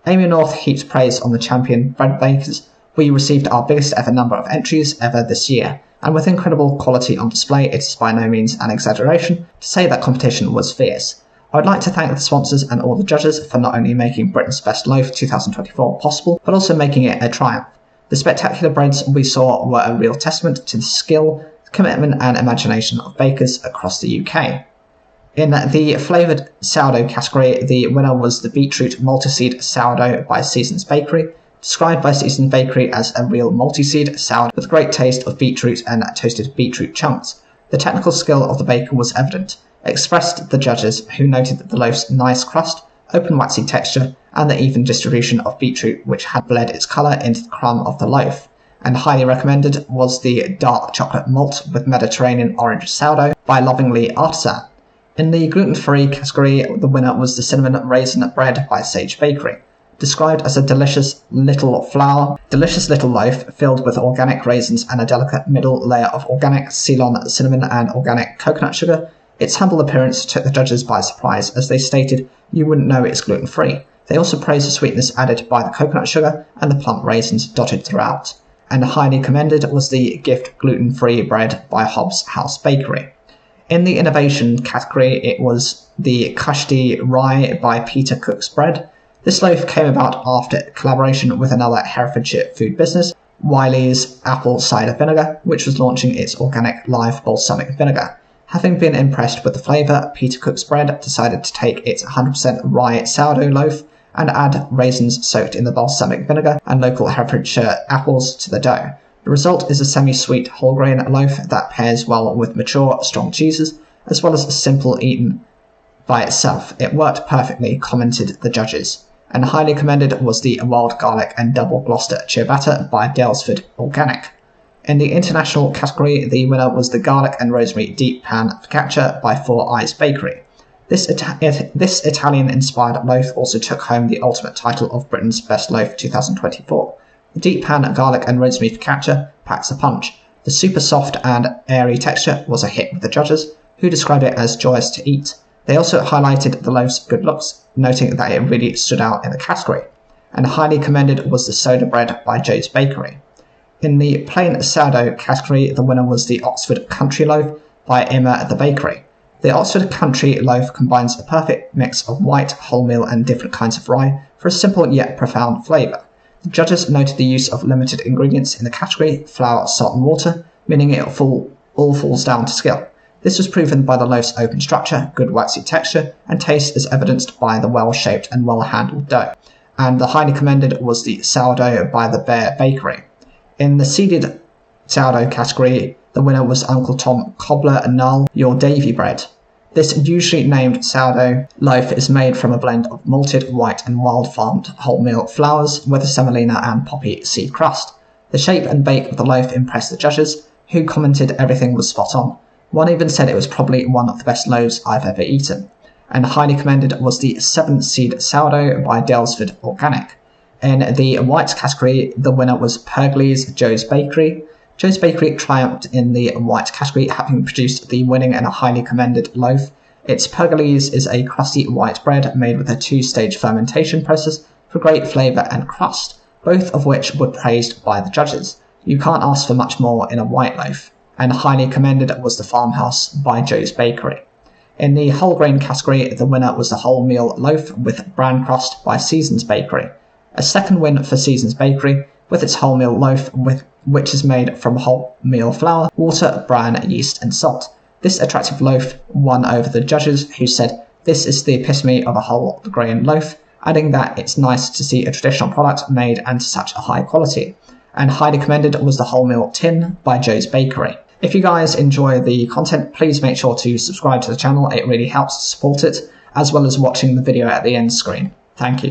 Amy North heaped praise on the champion bread bakers. We received our biggest ever number of entries ever this year, and with incredible quality on display, it is by no means an exaggeration to say that competition was fierce. I would like to thank the sponsors and all the judges for not only making Britain's Best Loaf 2024 possible, but also making it a triumph. The spectacular breads we saw were a real testament to the skill, commitment and imagination of bakers across the UK. In the flavoured sourdough category, the winner was the beetroot multi-seed sourdough by Seasons Bakery, described by Seasons Bakery as a real multi-seed sourdough with great taste of beetroot and toasted beetroot chunks. The technical skill of the baker was evident, expressed the judges, who noted the loaf's nice crust, open waxy texture, and the even distribution of beetroot which had bled its colour into the crumb of the loaf. And highly recommended was the dark chocolate malt with Mediterranean orange sourdough by Lovingly Artisan. In the gluten-free category, the winner was the cinnamon raisin bread by Sage Bakery. Described as a delicious little loaf filled with organic raisins and a delicate middle layer of organic Ceylon cinnamon and organic coconut sugar, its humble appearance took the judges by surprise, as they stated you wouldn't know it's gluten-free. They also praised the sweetness added by the coconut sugar and the plump raisins dotted throughout. And highly commended was the gift gluten-free bread by Hobbs House Bakery. In the innovation category, it was the Kashti Rye by Peter Cook's Bread. This loaf came about after collaboration with another Herefordshire food business, Wiley's Apple Cider Vinegar, which was launching its organic live balsamic vinegar. Having been impressed with the flavour, Peter Cook's Bread decided to take its 100% rye sourdough loaf and add raisins soaked in the balsamic vinegar and local Herefordshire apples to the dough. The result is a semi-sweet whole grain loaf that pairs well with mature, strong cheeses, as well as simple eaten by itself. It worked perfectly, commented the judges. And highly commended was the wild garlic and double Gloucester ciabatta by Dalesford Organic. In the international category, the winner was the garlic and rosemary deep pan focaccia by Four Eyes Bakery. This Italian-inspired loaf also took home the ultimate title of Britain's Best Loaf 2024. The deep pan garlic and rosemary focaccia packs a punch. The super soft and airy texture was a hit with the judges, who described it as joyous to eat. They also highlighted the loaf's good looks, noting that it really stood out in the category. And highly commended was the soda bread by Joe's Bakery. In the plain sourdough category, the winner was the Oxford Country Loaf by Emma the Bakery. The Oxford Country Loaf combines a perfect mix of white, wholemeal and different kinds of rye for a simple yet profound flavour. The judges noted the use of limited ingredients in the category, flour, salt and water, meaning it all falls down to skill. This was proven by the loaf's open structure, good waxy texture, and taste as evidenced by the well-shaped and well-handled dough. And the highly commended was the sourdough by the Bear Bakery. In the seeded sourdough category, the winner was Uncle Tom Cobbler Null Your Davy Bread. This usually named sourdough loaf is made from a blend of malted, white and wild-farmed wholemeal flours with a semolina and poppy seed crust. The shape and bake of the loaf impressed the judges, who commented everything was spot on. One even said it was probably one of the best loaves I've ever eaten. And highly commended was the 7-seed sourdough by Dalesford Organic. In the white category, the winner was Purgley's Joe's Bakery. Joe's Bakery triumphed in the white category, having produced the winning and a highly commended loaf. Its Purgley's is a crusty white bread made with a 2-stage fermentation process for great flavour and crust, both of which were praised by the judges. You can't ask for much more in a white loaf. And highly commended was the Farmhouse by Joe's Bakery. In the whole grain category, the winner was the wholemeal loaf with bran crust by Seasons Bakery. A second win for Seasons Bakery with its wholemeal loaf, which is made from wholemeal flour, water, bran, yeast and salt. This attractive loaf won over the judges, who said this is the epitome of a whole grain loaf, adding that it's nice to see a traditional product made and to such a high quality. And highly commended was the wholemeal tin by Joe's Bakery. If you guys enjoy the content, please make sure to subscribe to the channel. It really helps to support it, as well as watching the video at the end screen. Thank you.